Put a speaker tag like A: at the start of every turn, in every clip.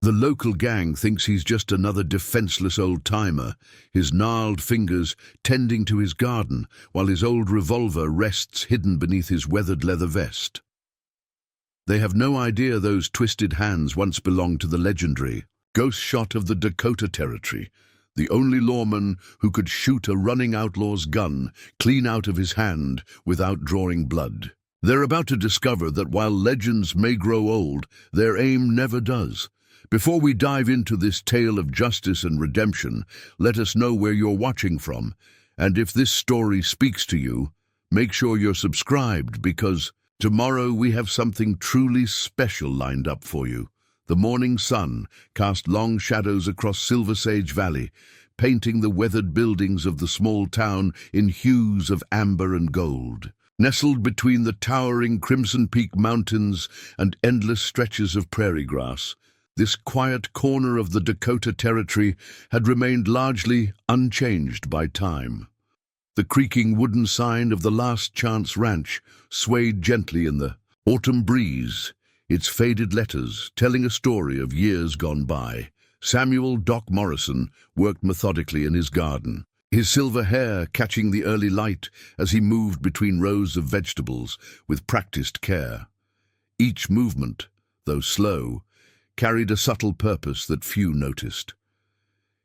A: The local gang thinks he's just another defenseless old-timer, his gnarled fingers tending to his garden while his old revolver rests hidden beneath his weathered leather vest. They have no idea those twisted hands once belonged to the legendary ghost shot of the Dakota Territory, the only lawman who could shoot a running outlaw's gun clean out of his hand without drawing blood. They're about to discover that while legends may grow old, their aim never does. Before we dive into this tale of justice and redemption, let us know where you're watching from, and if this story speaks to you, make sure you're subscribed because tomorrow we have something truly special lined up for you. The morning sun cast long shadows across Silver Sage Valley, painting the weathered buildings of the small town in hues of amber and gold. Nestled between the towering Crimson Peak Mountains and endless stretches of prairie grass, this quiet corner of the Dakota Territory had remained largely unchanged by time. The creaking wooden sign of the Last Chance Ranch swayed gently in the autumn breeze, its faded letters telling a story of years gone by. Samuel "Doc" Morrison worked methodically in his garden, his silver hair catching the early light as he moved between rows of vegetables with practiced care. Each movement, though slow, carried a subtle purpose that few noticed.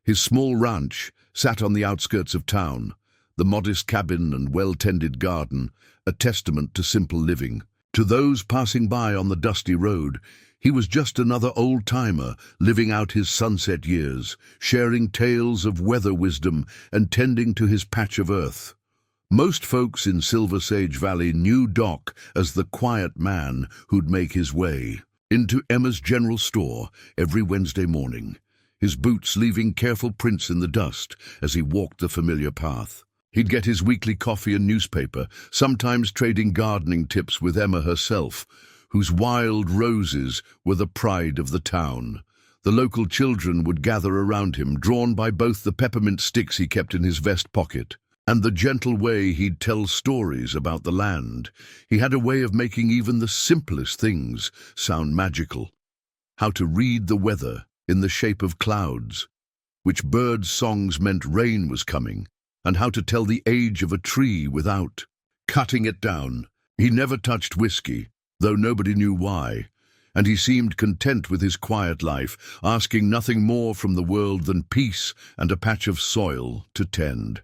A: His small ranch sat on the outskirts of town, the modest cabin and well-tended garden, a testament to simple living. To those passing by on the dusty road, he was just another old-timer living out his sunset years, sharing tales of weather wisdom and tending to his patch of earth. Most folks in Silver Sage Valley knew Doc as the quiet man who'd make his way into Emma's general store every Wednesday morning, his boots leaving careful prints in the dust as he walked the familiar path. He'd get his weekly coffee and newspaper, sometimes trading gardening tips with Emma herself, whose wild roses were the pride of the town. The local children would gather around him, drawn by both the peppermint sticks he kept in his vest pocket and the gentle way he'd tell stories about the land. He had a way of making even the simplest things sound magical. How to read the weather in the shape of clouds, which birds' songs meant rain was coming, and how to tell the age of a tree without cutting it down. He never touched whiskey, though nobody knew why, and he seemed content with his quiet life, asking nothing more from the world than peace and a patch of soil to tend.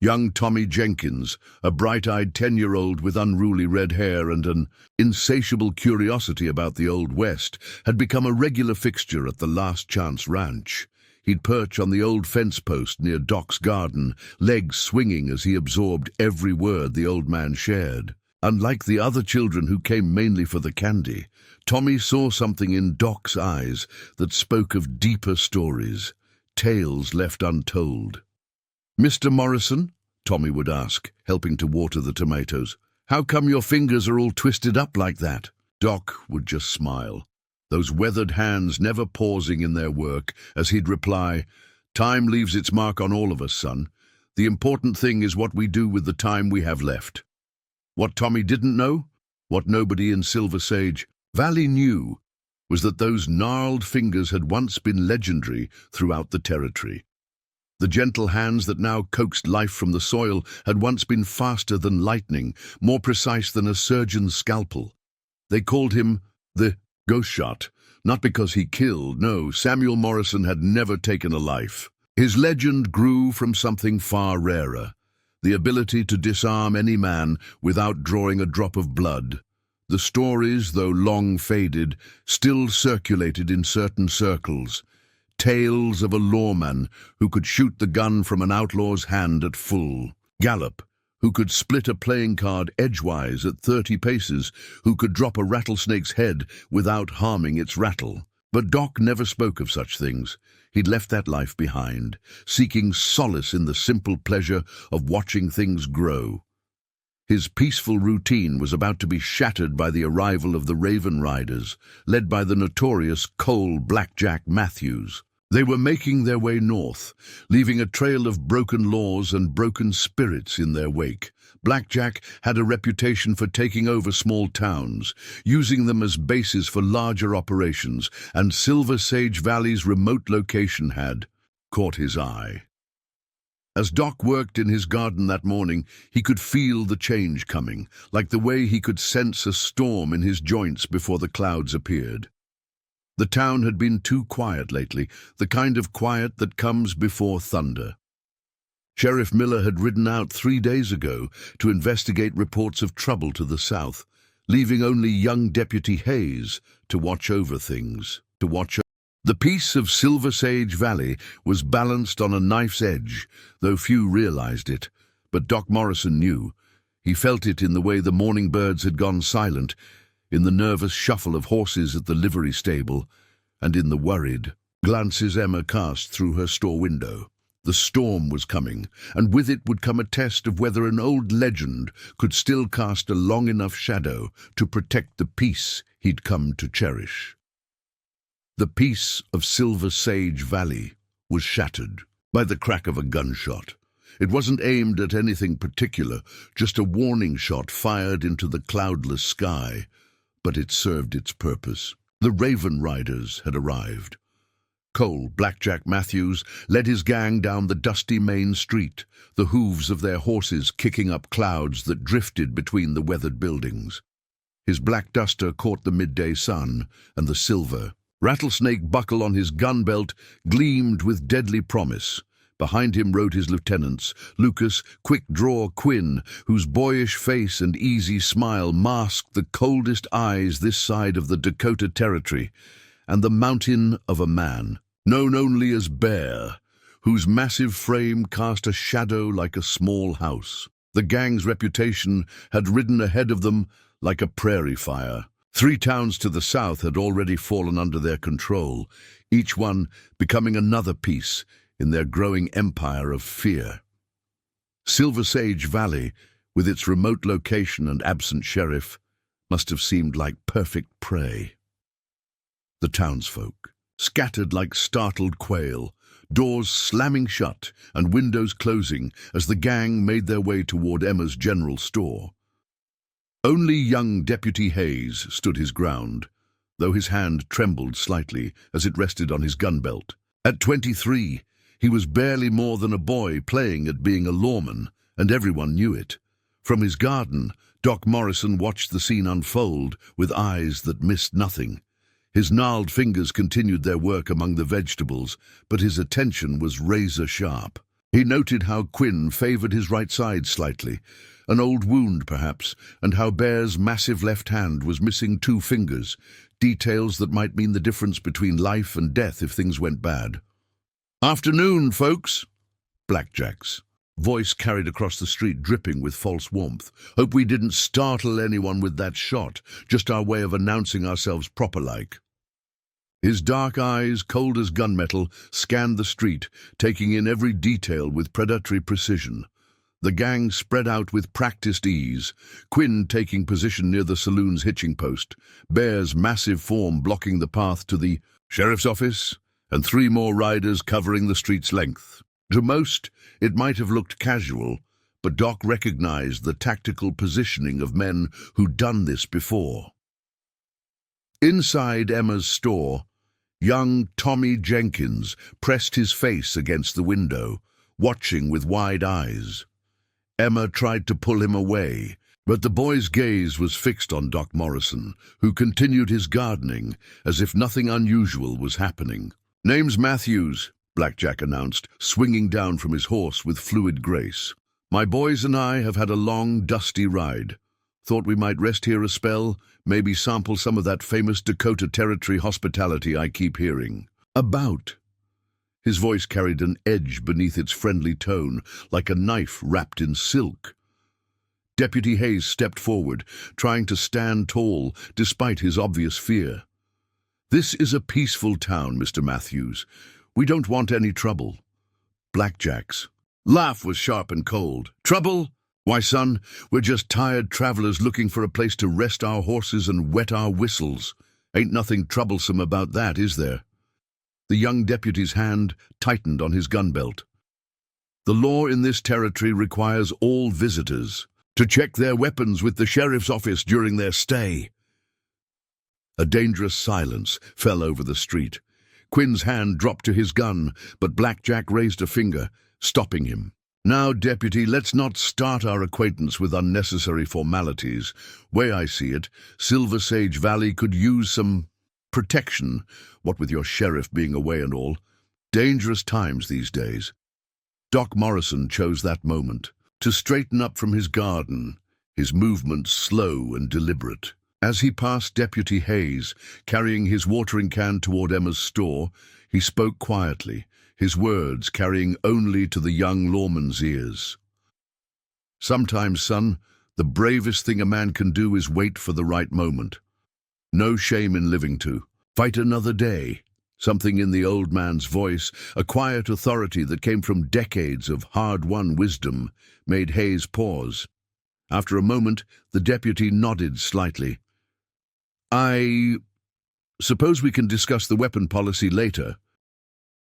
A: Young Tommy Jenkins, a bright-eyed 10-year-old with unruly red hair and an insatiable curiosity about the Old West, had become a regular fixture at the Last Chance Ranch. He'd perch on the old fence post near Doc's garden, legs swinging as he absorbed every word the old man shared. Unlike the other children who came mainly for the candy, Tommy saw something in Doc's eyes that spoke of deeper stories, tales left untold. "Mr. Morrison," Tommy would ask, helping to water the tomatoes, "how come your fingers are all twisted up like that?" Doc would just smile, those weathered hands never pausing in their work, as he'd reply, "Time leaves its mark on all of us, son. The important thing is what we do with the time we have left." What Tommy didn't know, what nobody in Silver Sage Valley knew, was that those gnarled fingers had once been legendary throughout the territory. The gentle hands that now coaxed life from the soil had once been faster than lightning, more precise than a surgeon's scalpel. They called him the ghost shot, not because he killed. No, Samuel Morrison had never taken a life. His legend grew from something far rarer, the ability to disarm any man without drawing a drop of blood. The stories, though long faded, still circulated in certain circles. Tales of a lawman who could shoot the gun from an outlaw's hand at full gallop, who could split a playing card edgewise at 30 paces, who could drop a rattlesnake's head without harming its rattle. But Doc never spoke of such things. He'd left that life behind, seeking solace in the simple pleasure of watching things grow. His peaceful routine was about to be shattered by the arrival of the Raven Riders, led by the notorious Cole "Blackjack" Matthews. They were making their way north, leaving a trail of broken laws and broken spirits in their wake. Blackjack had a reputation for taking over small towns, using them as bases for larger operations, and Silver Sage Valley's remote location had caught his eye. As Doc worked in his garden that morning, he could feel the change coming, like the way he could sense a storm in his joints before the clouds appeared. The town had been too quiet lately, the kind of quiet that comes before thunder. Sheriff Miller had ridden out 3 days ago to investigate reports of trouble to the south, leaving only young Deputy Hayes to watch over things. The peace of Silver Sage Valley was balanced on a knife's edge, though few realized it. But Doc Morrison knew. He felt it in the way the morning birds had gone silent, in the nervous shuffle of horses at the livery stable, and in the worried glances Emma cast through her store window. The storm was coming, and with it would come a test of whether an old legend could still cast a long enough shadow to protect the peace he'd come to cherish. The peace of Silver Sage Valley was shattered by the crack of a gunshot. It wasn't aimed at anything particular, just a warning shot fired into the cloudless sky. But it served its purpose. The Raven Riders had arrived. Cole, Blackjack Matthews, led his gang down the dusty main street, the hooves of their horses kicking up clouds that drifted between the weathered buildings. His black duster caught the midday sun, and the silver rattlesnake buckle on his gun belt gleamed with deadly promise. Behind him rode his lieutenants, Lucas Quick Draw Quinn, whose boyish face and easy smile masked the coldest eyes this side of the Dakota Territory, and the mountain of a man, known only as Bear, whose massive frame cast a shadow like a small house. The gang's reputation had ridden ahead of them like a prairie fire. 3 towns to the south had already fallen under their control, each one becoming another piece in their growing empire of fear. Silver Sage Valley, with its remote location and absent sheriff, must have seemed like perfect prey. The townsfolk, scattered like startled quail, doors slamming shut and windows closing as the gang made their way toward Emma's general store. Only young Deputy Hayes stood his ground, though his hand trembled slightly as it rested on his gun belt. At 23, he was barely more than a boy playing at being a lawman, and everyone knew it. From his garden, Doc Morrison watched the scene unfold with eyes that missed nothing. His gnarled fingers continued their work among the vegetables, but his attention was razor-sharp. He noted how Quinn favored his right side slightly, an old wound perhaps, and how Bear's massive left hand was missing 2 fingers, details that might mean the difference between life and death if things went bad. "Afternoon, folks," Blackjack's voice carried across the street, dripping with false warmth. "Hope we didn't startle anyone with that shot, just our way of announcing ourselves proper-like." His dark eyes, cold as gunmetal, scanned the street, taking in every detail with predatory precision. The gang spread out with practiced ease, Quinn taking position near the saloon's hitching post, Bear's massive form blocking the path to the sheriff's office, and 3 more riders covering the street's length. To most, it might have looked casual, but Doc recognized the tactical positioning of men who'd done this before. Inside Emma's store, young Tommy Jenkins pressed his face against the window, watching with wide eyes. Emma tried to pull him away, but the boy's gaze was fixed on Doc Morrison, who continued his gardening as if nothing unusual was happening. "Name's Matthews," Blackjack announced, swinging down from his horse with fluid grace. "My boys and I have had a long, dusty ride. Thought we might rest here a spell, maybe sample some of that famous Dakota Territory hospitality I keep hearing about." His voice carried an edge beneath its friendly tone, like a knife wrapped in silk. Deputy Hayes stepped forward, trying to stand tall despite his obvious fear. "This is a peaceful town, Mr. Matthews. We don't want any trouble." Blackjack's laugh was sharp and cold. "Trouble? Why, son, we're just tired travelers looking for a place to rest our horses and wet our whistles. Ain't nothing troublesome about that, is there?" The young deputy's hand tightened on his gun belt. The law in this territory requires all visitors to check their weapons with the sheriff's office during their stay. A dangerous silence fell over the street. Quinn's hand dropped to his gun, but Black Jack raised a finger, stopping him. "Now, deputy, let's not start our acquaintance with unnecessary formalities. Way I see it, Silver Sage Valley could use some protection, what with your sheriff being away and all. Dangerous times these days." Doc Morrison chose that moment to straighten up from his garden, his movements slow and deliberate. As he passed Deputy Hayes, carrying his watering can toward Emma's store, he spoke quietly, his words carrying only to the young lawman's ears. "Sometimes, son, the bravest thing a man can do is wait for the right moment. No shame in living to. Fight another day." Something in the old man's voice, a quiet authority that came from decades of hard-won wisdom, made Hayes pause. After a moment, the deputy nodded slightly. "I suppose we can discuss the weapon policy later."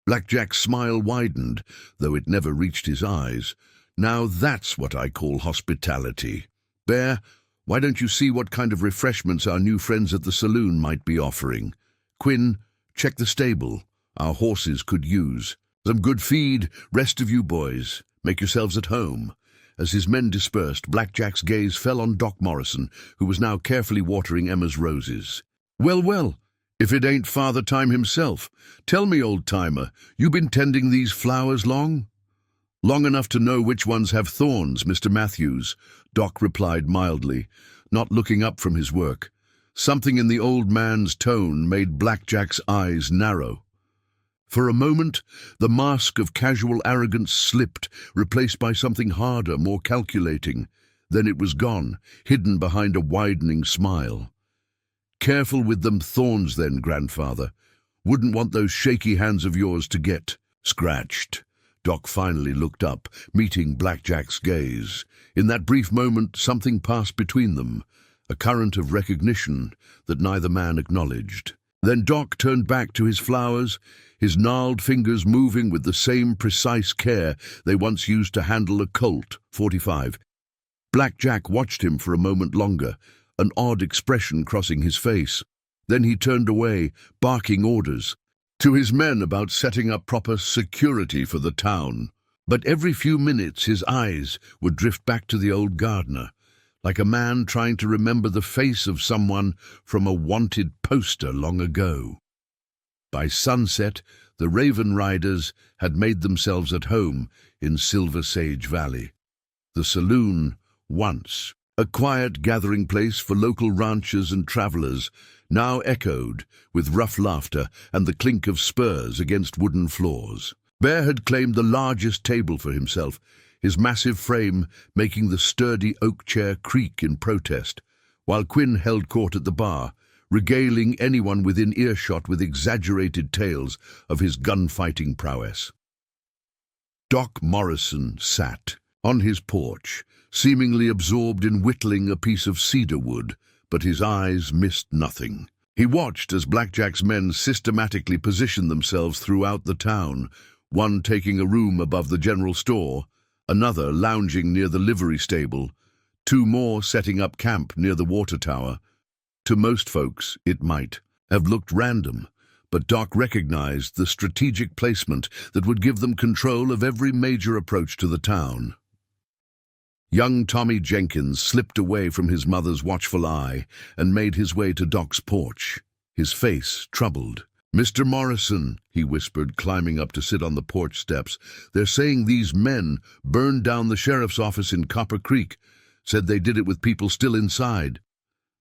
A: Black Jack's smile widened, though it never reached his eyes. "Now that's what I call hospitality. Bear, why don't you see what kind of refreshments our new friends at the saloon might be offering? Quinn, check the stable. Our horses could use some good feed. Rest of you boys, make yourselves at home." As his men dispersed, Black Jack's gaze fell on Doc Morrison, who was now carefully watering Emma's roses. Well, well, if it ain't Father Time himself. Tell me, old-timer, you been tending these flowers long?" "Long enough to know which ones have thorns, Mr. Matthews," Doc replied mildly, not looking up from his work. Something in the old man's tone made Black Jack's eyes narrow. For a moment, the mask of casual arrogance slipped, replaced by something harder, more calculating. Then it was gone, hidden behind a widening smile. "Careful with them thorns then, grandfather. Wouldn't want those shaky hands of yours to get scratched." Doc finally looked up, meeting Black Jack's gaze. In that brief moment, something passed between them, a current of recognition that neither man acknowledged. Then Doc turned back to his flowers, his gnarled fingers moving with the same precise care they once used to handle a Colt .45. Black Jack watched him for a moment longer, an odd expression crossing his face. Then he turned away, barking orders to his men about setting up proper security for the town. But every few minutes his eyes would drift back to the old gardener, like a man trying to remember the face of someone from a wanted poster long ago. By sunset, the Raven Riders had made themselves at home in Silver Sage Valley. The saloon, once a quiet gathering place for local ranchers and travelers, now echoed with rough laughter and the clink of spurs against wooden floors. Bear had claimed the largest table for himself, his massive frame making the sturdy oak chair creak in protest, while Quinn held court at the bar, regaling anyone within earshot with exaggerated tales of his gunfighting prowess. Doc Morrison sat on his porch, seemingly absorbed in whittling a piece of cedar wood, but his eyes missed nothing. He watched as Black Jack's men systematically positioned themselves throughout the town, one taking a room above the general store, another lounging near the livery stable, two more setting up camp near the water tower. To most folks, it might have looked random, but Doc recognized the strategic placement that would give them control of every major approach to the town. Young Tommy Jenkins slipped away from his mother's watchful eye and made his way to Doc's porch, his face troubled. "Mr. Morrison," he whispered, climbing up to sit on the porch steps, "they're saying these men burned down the sheriff's office in Copper Creek. Said they did it with people still inside."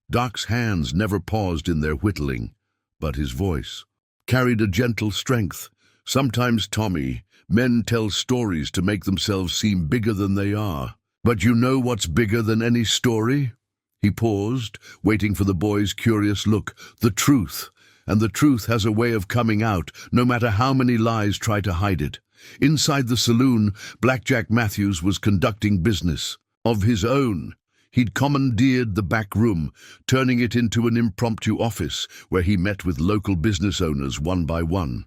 A: Doc's hands never paused in their whittling, but his voice carried a gentle strength. "Sometimes, Tommy, men tell stories to make themselves seem bigger than they are. But you know what's bigger than any story?" He paused, waiting for the boy's curious look. "The truth. And the truth has a way of coming out, no matter how many lies try to hide it." Inside the saloon, Black Jack Matthews was conducting business of his own. He'd commandeered the back room, turning it into an impromptu office where he met with local business owners one by one.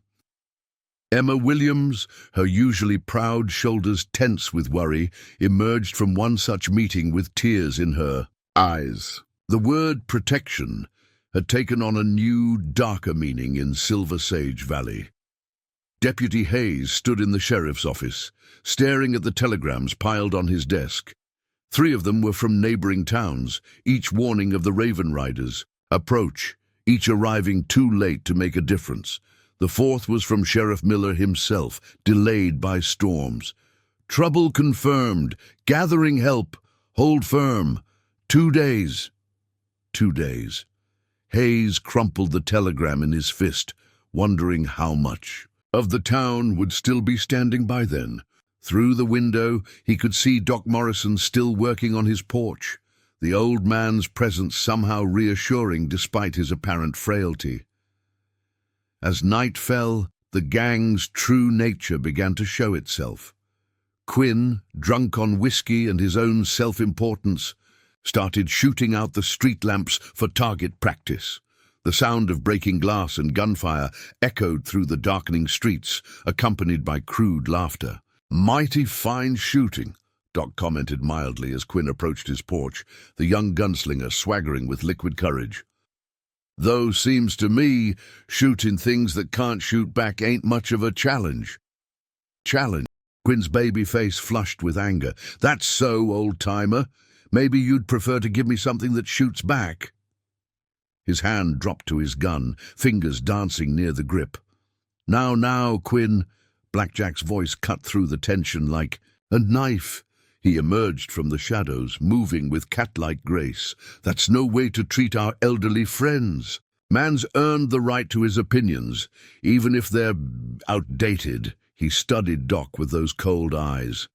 A: Emma Williams, her usually proud shoulders tense with worry, emerged from one such meeting with tears in her eyes. The word protection had taken on a new, darker meaning in Silver Sage Valley. Deputy Hayes stood in the sheriff's office, staring at the telegrams piled on his desk. 3 of them were from neighboring towns, each warning of the Raven Riders' approach, each arriving too late to make a difference. The 4th was from Sheriff Miller himself, delayed by storms. Trouble confirmed. Gathering help. Hold firm. 2 days. 2 days. Hayes crumpled the telegram in his fist, wondering how much of the town would still be standing by then. Through the window, he could see Doc Morrison still working on his porch, the old man's presence somehow reassuring despite his apparent frailty. As night fell, the gang's true nature began to show itself. Quinn, drunk on whiskey and his own self-importance, started shooting out the street lamps for target practice. The sound of breaking glass and gunfire echoed through the darkening streets, accompanied by crude laughter. "Mighty fine shooting," Doc commented mildly as Quinn approached his porch, the young gunslinger swaggering with liquid courage. "Though seems to me, shooting things that can't shoot back ain't much of a challenge." "Challenge?" Quinn's baby face flushed with anger. "That's so, old-timer. Maybe you'd prefer to give me something that shoots back." His hand dropped to his gun, fingers dancing near the grip. Now, Quinn." Blackjack's voice cut through the tension like a knife. He emerged from the shadows, moving with cat-like grace. "That's no way to treat our elderly friends. Man's earned the right to his opinions, even if they're outdated." He studied Doc with those cold eyes.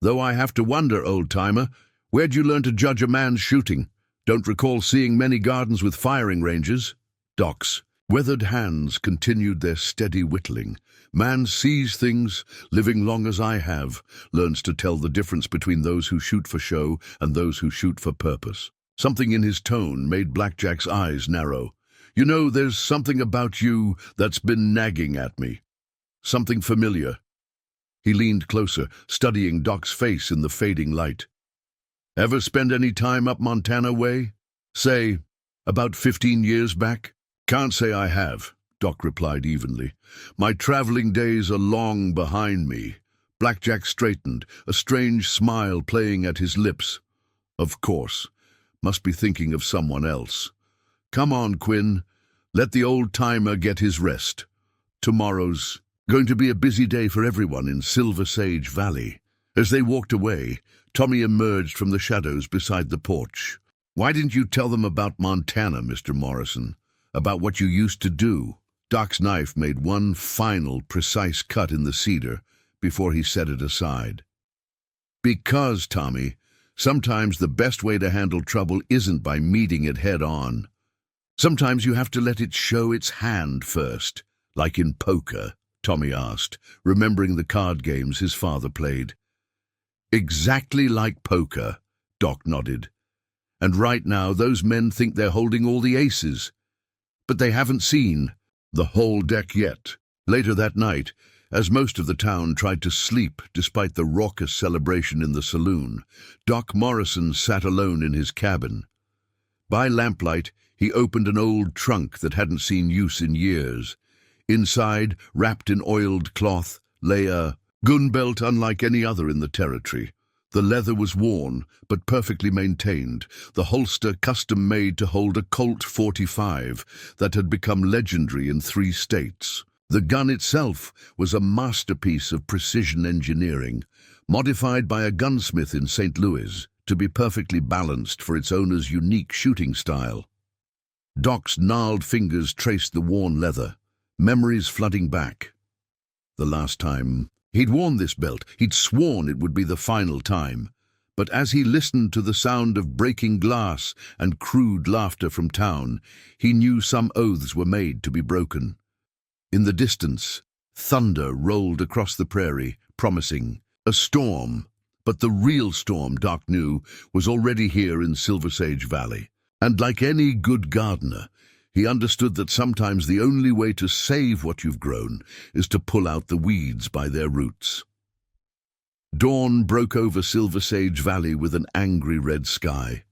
A: "Though I have to wonder, old-timer, where'd you learn to judge a man's shooting? Don't recall seeing many gardens with firing ranges." Doc's weathered hands continued their steady whittling. "Man sees things, living long as I have, learns to tell the difference between those who shoot for show and those who shoot for purpose." Something in his tone made Blackjack's eyes narrow. "You know, there's something about you that's been nagging at me. Something familiar." He leaned closer, studying Doc's face in the fading light. "Ever spend any time up Montana way? Say, about 15 years back?" "Can't say I have," Doc replied evenly. "My traveling days are long behind me." Blackjack straightened, a strange smile playing at his lips. "Of course. Must be thinking of someone else. Come on, Quinn. Let the old-timer get his rest. Tomorrow's going to be a busy day for everyone in Silver Sage Valley." As they walked away, Tommy emerged from the shadows beside the porch. "Why didn't you tell them about Montana, Mr. Morrison? About what you used to do?" Doc's knife made one final, precise cut in the cedar before he set it aside. "Because, Tommy, sometimes the best way to handle trouble isn't by meeting it head-on. Sometimes you have to let it show its hand first, like in poker," Tommy asked, remembering the card games his father played. "Exactly like poker," Doc nodded. "And right now those men think they're holding all the aces. But they haven't seen the whole deck yet." Later that night, as most of the town tried to sleep despite the raucous celebration in the saloon, Doc Morrison sat alone in his cabin. By lamplight, he opened an old trunk that hadn't seen use in years. Inside, wrapped in oiled cloth, lay a gun belt unlike any other in the territory. The leather was worn, but perfectly maintained, the holster custom-made to hold a Colt .45 that had become legendary in 3 states. The gun itself was a masterpiece of precision engineering, modified by a gunsmith in St. Louis to be perfectly balanced for its owner's unique shooting style. Doc's gnarled fingers traced the worn leather, memories flooding back. The last time he'd worn this belt, he'd sworn it would be the final time. But as he listened to the sound of breaking glass and crude laughter from town, he knew some oaths were made to be broken. In the distance, thunder rolled across the prairie, promising a storm. But the real storm, Doc knew, was already here in Silver Sage Valley. And like any good gardener, He understood that sometimes the only way to save what you've grown is to pull out the weeds by their roots. Dawn broke over Silver Sage Valley with an angry red sky.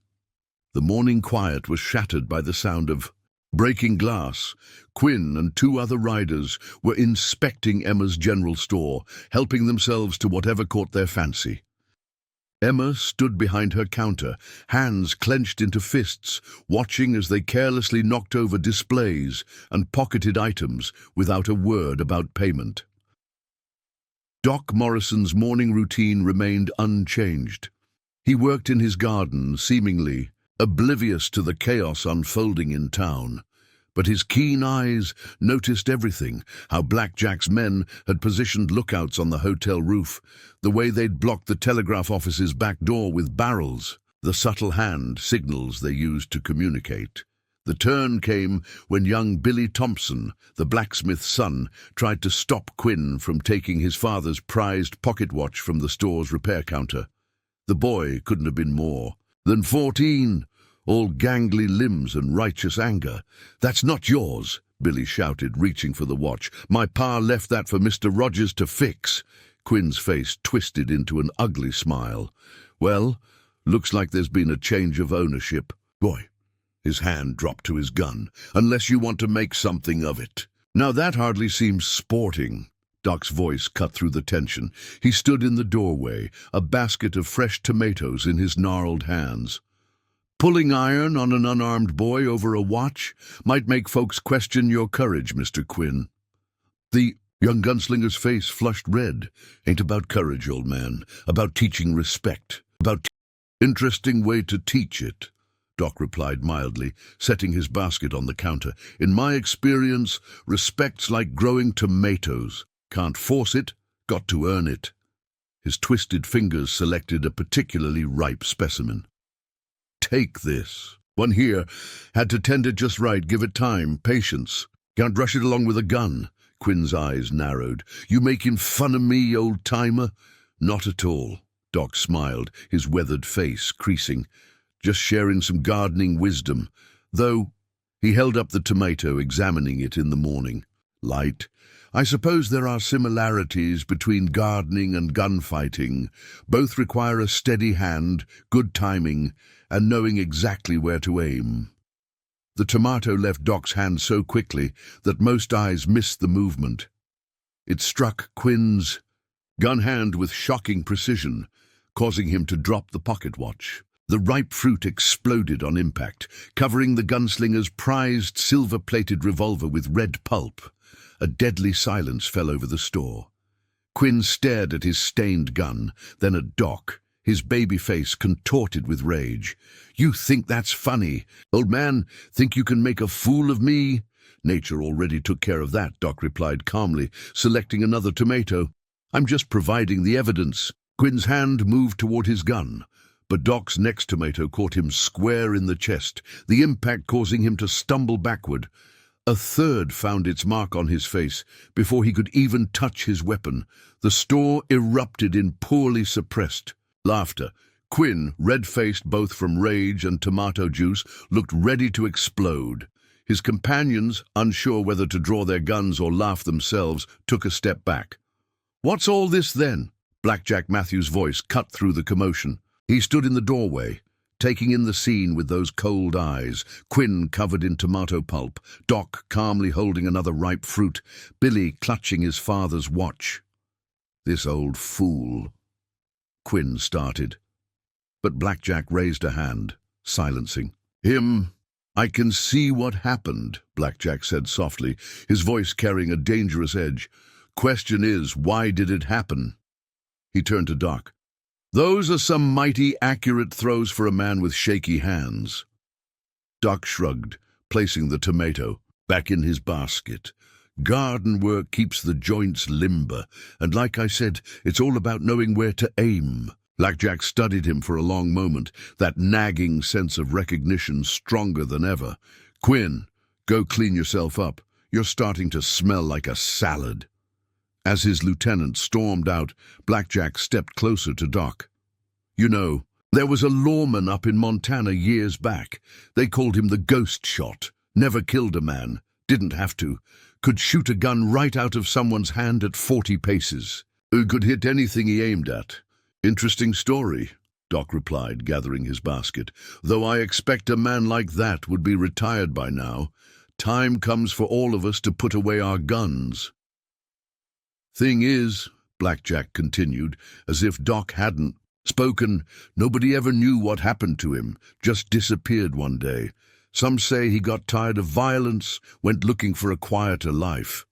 A: The morning quiet was shattered by the sound of breaking glass. Quinn and two other riders were inspecting Emma's general store, helping themselves to whatever caught their fancy. Emma stood behind her counter, hands clenched into fists, watching as they carelessly knocked over displays and pocketed items without a word about payment. Doc Morrison's morning routine remained unchanged. He worked in his garden, seemingly oblivious to the chaos unfolding in town. But his keen eyes noticed everything, how Blackjack's men had positioned lookouts on the hotel roof, the way they'd blocked the telegraph office's back door with barrels, the subtle hand signals they used to communicate. The turn came when young Billy Thompson, the blacksmith's son, tried to stop Quinn from taking his father's prized pocket watch from the store's repair counter. The boy couldn't have been more than 14. All gangly limbs and righteous anger. "That's not yours," Billy shouted, reaching for the watch. "My pa left that for Mr. Rogers to fix." Quinn's face twisted into an ugly smile. "Well, looks like there's been a change of ownership." "Boy," his hand dropped to his gun, "unless you want to make something of it." "Now that hardly seems sporting." Doc's voice cut through the tension. He stood in the doorway, a basket of fresh tomatoes in his gnarled hands. "Pulling iron on an unarmed boy over a watch might make folks question your courage, Mr. Quinn." The young gunslinger's face flushed red. "Ain't about courage, old man. About teaching respect. Interesting way to teach it," Doc replied mildly, setting his basket on the counter. "In my experience, respect's like growing tomatoes. Can't force it, got to earn it." His twisted fingers selected a particularly ripe specimen. "Take this. One here. Had to tend it just right, give it time, patience. Can't rush it along with a gun." Quinn's eyes narrowed. "You making fun of me, old-timer?" "Not at all." Doc smiled, his weathered face creasing. "Just sharing some gardening wisdom. Though," he held up the tomato, examining it in the morning. "Light. I suppose there are similarities between gardening and gunfighting. Both require a steady hand, good timing, and knowing exactly where to aim." The tomato left Doc's hand so quickly that most eyes missed the movement. It struck Quinn's gun hand with shocking precision, causing him to drop the pocket watch. The ripe fruit exploded on impact, covering the gunslinger's prized silver-plated revolver with red pulp. A deadly silence fell over the store. Quinn stared at his stained gun, then at Doc, his baby face contorted with rage. "You think that's funny? Old man, think you can make a fool of me?" "Nature already took care of that," Doc replied calmly, selecting another tomato. "I'm just providing the evidence." Quinn's hand moved toward his gun, but Doc's next tomato caught him square in the chest, the impact causing him to stumble backward. A third found its mark on his face before he could even touch his weapon. The store erupted in poorly suppressed laughter. Quinn, red-faced both from rage and tomato juice, looked ready to explode. His companions, unsure whether to draw their guns or laugh themselves, took a step back. "What's all this then?" Blackjack Matthews' voice cut through the commotion. He stood in the doorway, taking in the scene with those cold eyes, Quinn covered in tomato pulp, Doc calmly holding another ripe fruit, Billy clutching his father's watch. "This old fool," Quinn started. But Blackjack raised a hand, silencing him. "I can see what happened," Blackjack said softly, his voice carrying a dangerous edge. "Question is, why did it happen?" He turned to Doc. "Those are some mighty accurate throws for a man with shaky hands." Doc shrugged, placing the tomato back in his basket. "Garden work keeps the joints limber, and like I said, it's all about knowing where to aim." Blackjack studied him for a long moment, that nagging sense of recognition stronger than ever. "Quinn, go clean yourself up. You're starting to smell like a salad." As his lieutenant stormed out, Blackjack stepped closer to Doc. "You know, there was a lawman up in Montana years back. They called him the Ghost Shot. Never killed a man, didn't have to. Could shoot a gun right out of someone's hand at 40 paces. Could hit anything he aimed at. Interesting story, Doc replied, gathering his basket. Though I expect a man like that would be retired by now. Time comes for all of us to put away our guns. Thing is, Blackjack continued, as if Doc hadn't spoken, nobody ever knew what happened to him, just disappeared one day. Some say he got tired of violence, went looking for a quieter life.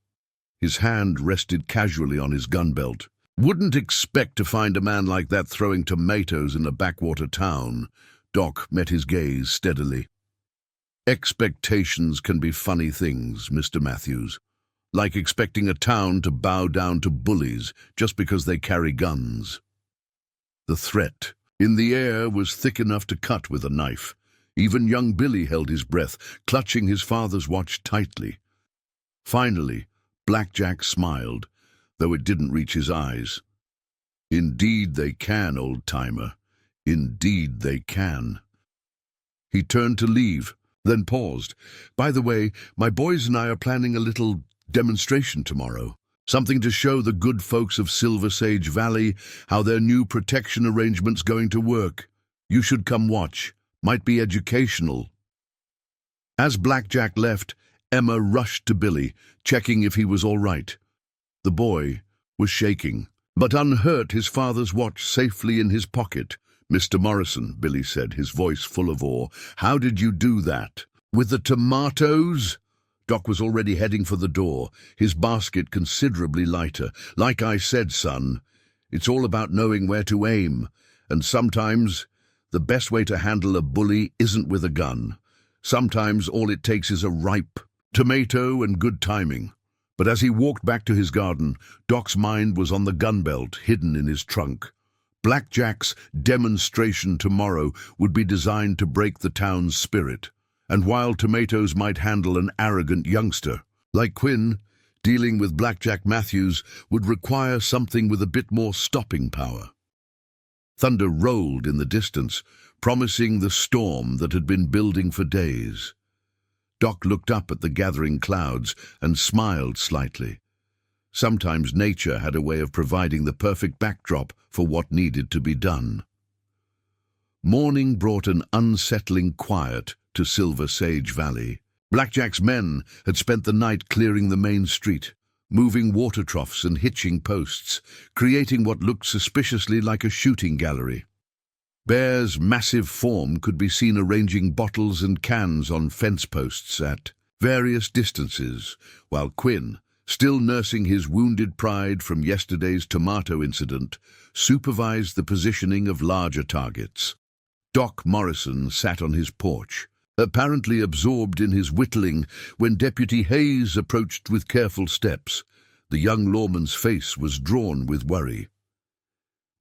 A: His hand rested casually on his gun belt. Wouldn't expect to find a man like that throwing tomatoes in a backwater town. Doc met his gaze steadily. Expectations can be funny things, Mr. Matthews. Like expecting a town to bow down to bullies just because they carry guns. The threat in the air was thick enough to cut with a knife. Even young Billy held his breath, clutching his father's watch tightly. Finally, Blackjack smiled, though it didn't reach his eyes. Indeed they can, old-timer. Indeed they can. He turned to leave, then paused. By the way, my boys and I are planning a little demonstration tomorrow. Something to show the good folks of Silver Sage Valley how their new protection arrangement's going to work. You should come watch. Might be educational. As Blackjack left, Emma rushed to Billy, checking if he was all right. The boy was shaking, but unhurt, his father's watch safely in his pocket. Mr. Morrison, Billy said, his voice full of awe, how did you do that? With the tomatoes? Doc was already heading for the door, his basket considerably lighter. Like I said, son, it's all about knowing where to aim, and sometimes the best way to handle a bully isn't with a gun. Sometimes all it takes is a ripe tomato and good timing. But as he walked back to his garden, Doc's mind was on the gun belt hidden in his trunk. Blackjack's demonstration tomorrow would be designed to break the town's spirit. And while tomatoes might handle an arrogant youngster like Quinn, dealing with Blackjack Matthews would require something with a bit more stopping power. Thunder rolled in the distance, promising the storm that had been building for days. Doc looked up at the gathering clouds and smiled slightly. Sometimes nature had a way of providing the perfect backdrop for what needed to be done. Morning brought an unsettling quiet to Silver Sage Valley. Blackjack's men had spent the night clearing the main street, moving water troughs and hitching posts, creating what looked suspiciously like a shooting gallery. Bear's massive form could be seen arranging bottles and cans on fence posts at various distances, while Quinn, still nursing his wounded pride from yesterday's tomato incident, supervised the positioning of larger targets. Doc Morrison sat on his porch, apparently absorbed in his whittling, when Deputy Hayes approached with careful steps. The young lawman's face was drawn with worry.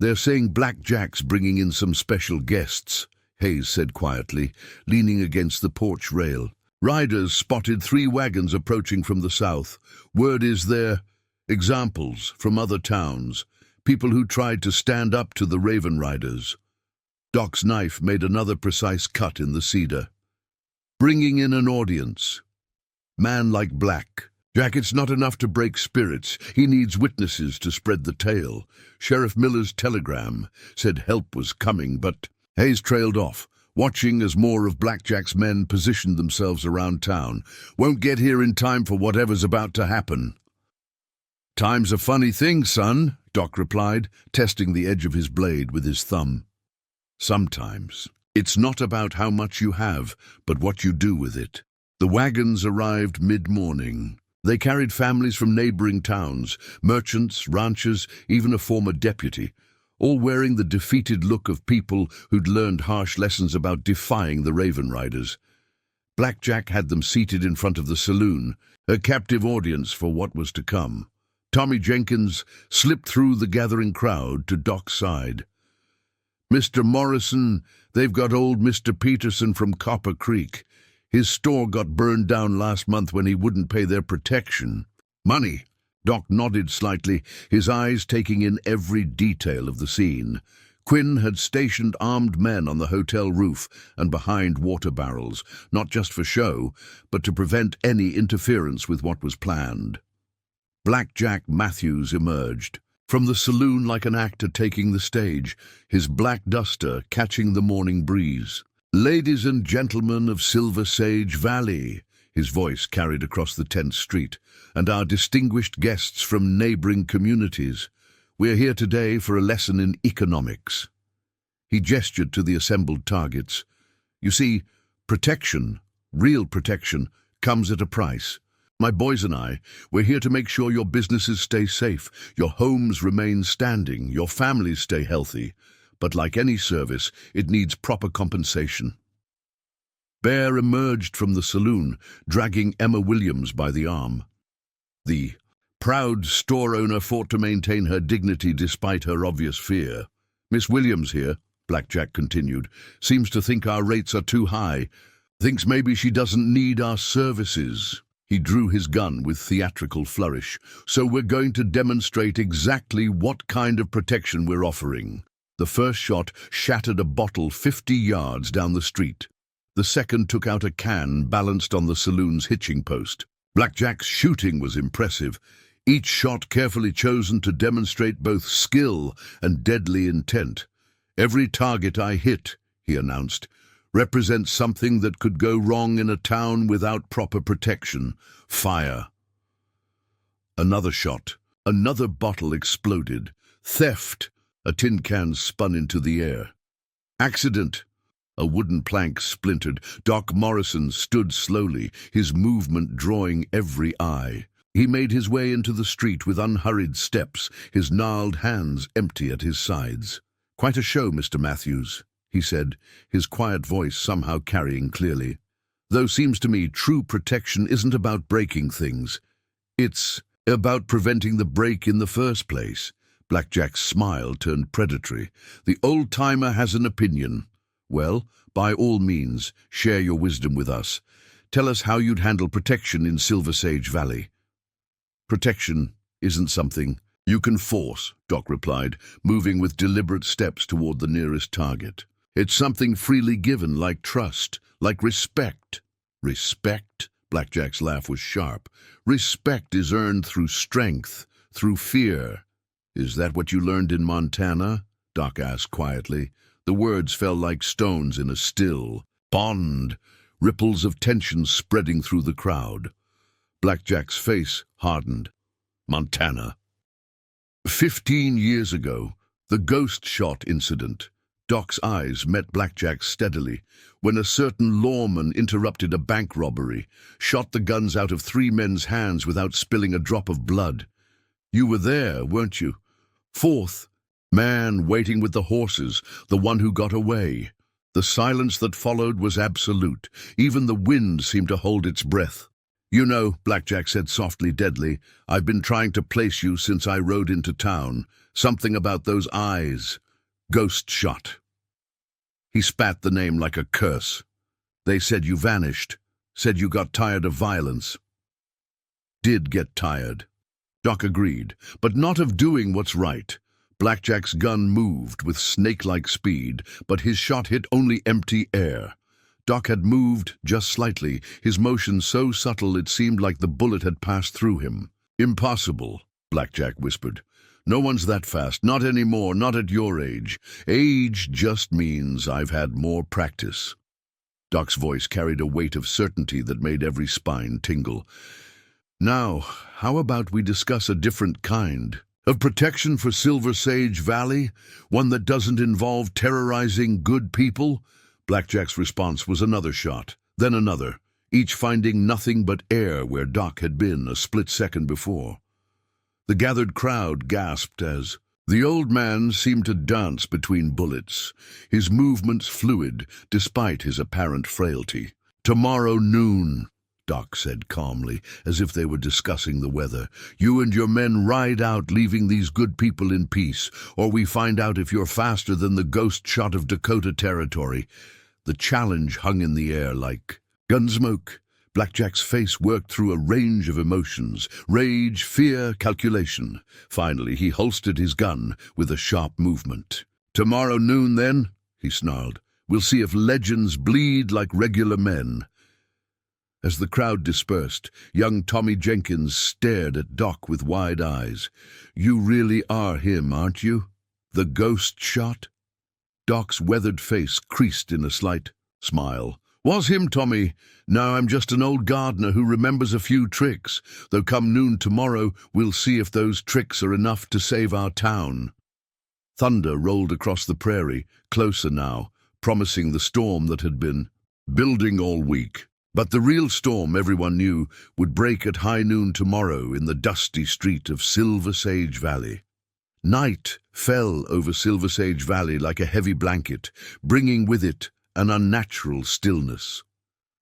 A: They're saying Blackjack's bringing in some special guests, Hayes said quietly, leaning against the porch rail. Riders spotted 3 wagons approaching from the south. Word is they're examples from other towns, people who tried to stand up to the Raven Riders. Doc's knife made another precise cut in the cedar. Bringing in an audience. Man like Blackjack, it's not enough to break spirits. He needs witnesses to spread the tale. Sheriff Miller's telegram said help was coming, but Hayes trailed off, watching as more of Blackjack's men positioned themselves around town. Won't get here in time for whatever's about to happen. Time's a funny thing, son, Doc replied, testing the edge of his blade with his thumb. Sometimes. It's not about how much you have, but what you do with it. The wagons arrived mid-morning. They carried families from neighboring towns, merchants, ranchers, even a former deputy, all wearing the defeated look of people who'd learned harsh lessons about defying the Raven Riders. Blackjack had them seated in front of the saloon, a captive audience for what was to come. Tommy Jenkins slipped through the gathering crowd to Doc's side. Mr. Morrison, they've got old Mr. Peterson from Copper Creek. His store got burned down last month when he wouldn't pay their protection. Money. Doc nodded slightly, his eyes taking in every detail of the scene. Quinn had stationed armed men on the hotel roof and behind water barrels, not just for show, but to prevent any interference with what was planned. Blackjack Matthews emerged from the saloon like an actor taking the stage, his black duster catching the morning breeze. "Ladies and gentlemen of Silver Sage Valley," his voice carried across the tense street, "and our distinguished guests from neighboring communities, we're here today for a lesson in economics." He gestured to the assembled targets. "You see, protection, real protection, comes at a price. My boys and we're here to make sure your businesses stay safe, your homes remain standing, your families stay healthy. But like any service, it needs proper compensation." Bear emerged from the saloon, dragging Emma Williams by the arm. The proud store owner fought to maintain her dignity despite her obvious fear. "Miss Williams here," Blackjack continued, "seems to think our rates are too high, thinks maybe she doesn't need our services." He drew his gun with theatrical flourish. "So we're going to demonstrate exactly what kind of protection we're offering." The first shot shattered a bottle 50 yards down the street. The second took out a can balanced on the saloon's hitching post. Blackjack's shooting was impressive, each shot carefully chosen to demonstrate both skill and deadly intent. "Every target I hit," he announced, "represents something that could go wrong in a town without proper protection. Fire." Another shot. Another bottle exploded. "Theft." A tin can spun into the air. "Accident." A wooden plank splintered. Doc Morrison stood slowly, his movement drawing every eye. He made his way into the street with unhurried steps, his gnarled hands empty at his sides. "Quite a show, Mr. Matthews," he said, his quiet voice somehow carrying clearly. "Though seems to me true protection isn't about breaking things. It's about preventing the break in the first place." Blackjack's smile turned predatory. "The old-timer has an opinion. Well, by all means, share your wisdom with us. Tell us how you'd handle protection in Silver Sage Valley." "Protection isn't something you can force," Doc replied, moving with deliberate steps toward the nearest target. "It's something freely given, like trust, like respect." "Respect?" Blackjack's laugh was sharp. "Respect is earned through strength, through fear." "Is that what you learned in Montana?" Doc asked quietly. The words fell like stones in a still. "Bond." Ripples of tension spreading through the crowd. Blackjack's face hardened. "Montana." 15 years ago, the ghost shot incident. Doc's eyes met Blackjack's steadily when a certain lawman interrupted a bank robbery, shot the guns out of 3 men's hands without spilling a drop of blood. "You were there, weren't you?" "Fourth man waiting with the horses, the one who got away." The silence that followed was absolute. Even the wind seemed to hold its breath. "You know," Blackjack said softly, deadly, "I've been trying to place you since I rode into town. Something about those eyes. Ghost shot." He spat the name like a curse. "They said you vanished. Said you got tired of violence." "Did get tired." Doc agreed, but not of doing what's right. Blackjack's gun moved with snake-like speed, but his shot hit only empty air. Doc had moved just slightly, his motion so subtle it seemed like the bullet had passed through him. "Impossible," Blackjack whispered. "No one's that fast, not anymore, not at your age. Age just means I've had more practice." Doc's voice carried a weight of certainty that made every spine tingle. "Now, how about we discuss a different kind of protection for Silver Sage Valley, one that doesn't involve terrorizing good people?" Blackjack's response was another shot, then another, each finding nothing but air where Doc had been a split second before. The gathered crowd gasped as the old man seemed to dance between bullets, his movements fluid despite his apparent frailty. "Tomorrow noon," Doc said calmly, as if they were discussing the weather, "you and your men ride out, leaving these good people in peace, or we find out if you're faster than the ghost shot of Dakota Territory." The challenge hung in the air like gunsmoke. Blackjack's face worked through a range of emotions: rage, fear, calculation. Finally, he holstered his gun with a sharp movement. Tomorrow noon, then, he snarled. We'll see if legends bleed like regular men. As the crowd dispersed, young Tommy Jenkins stared at Doc with wide eyes. You really are him, aren't you? The ghost shot? Doc's weathered face creased in a slight smile. Was him, Tommy. Now I'm just an old gardener who remembers a few tricks, though come noon tomorrow we'll see if those tricks are enough to save our town. Thunder rolled across the prairie, closer now, promising the storm that had been building all week. But the real storm, everyone knew, would break at high noon tomorrow in the dusty street of Silver Sage Valley. Night fell over Silver Sage Valley like a heavy blanket, bringing with it an unnatural stillness.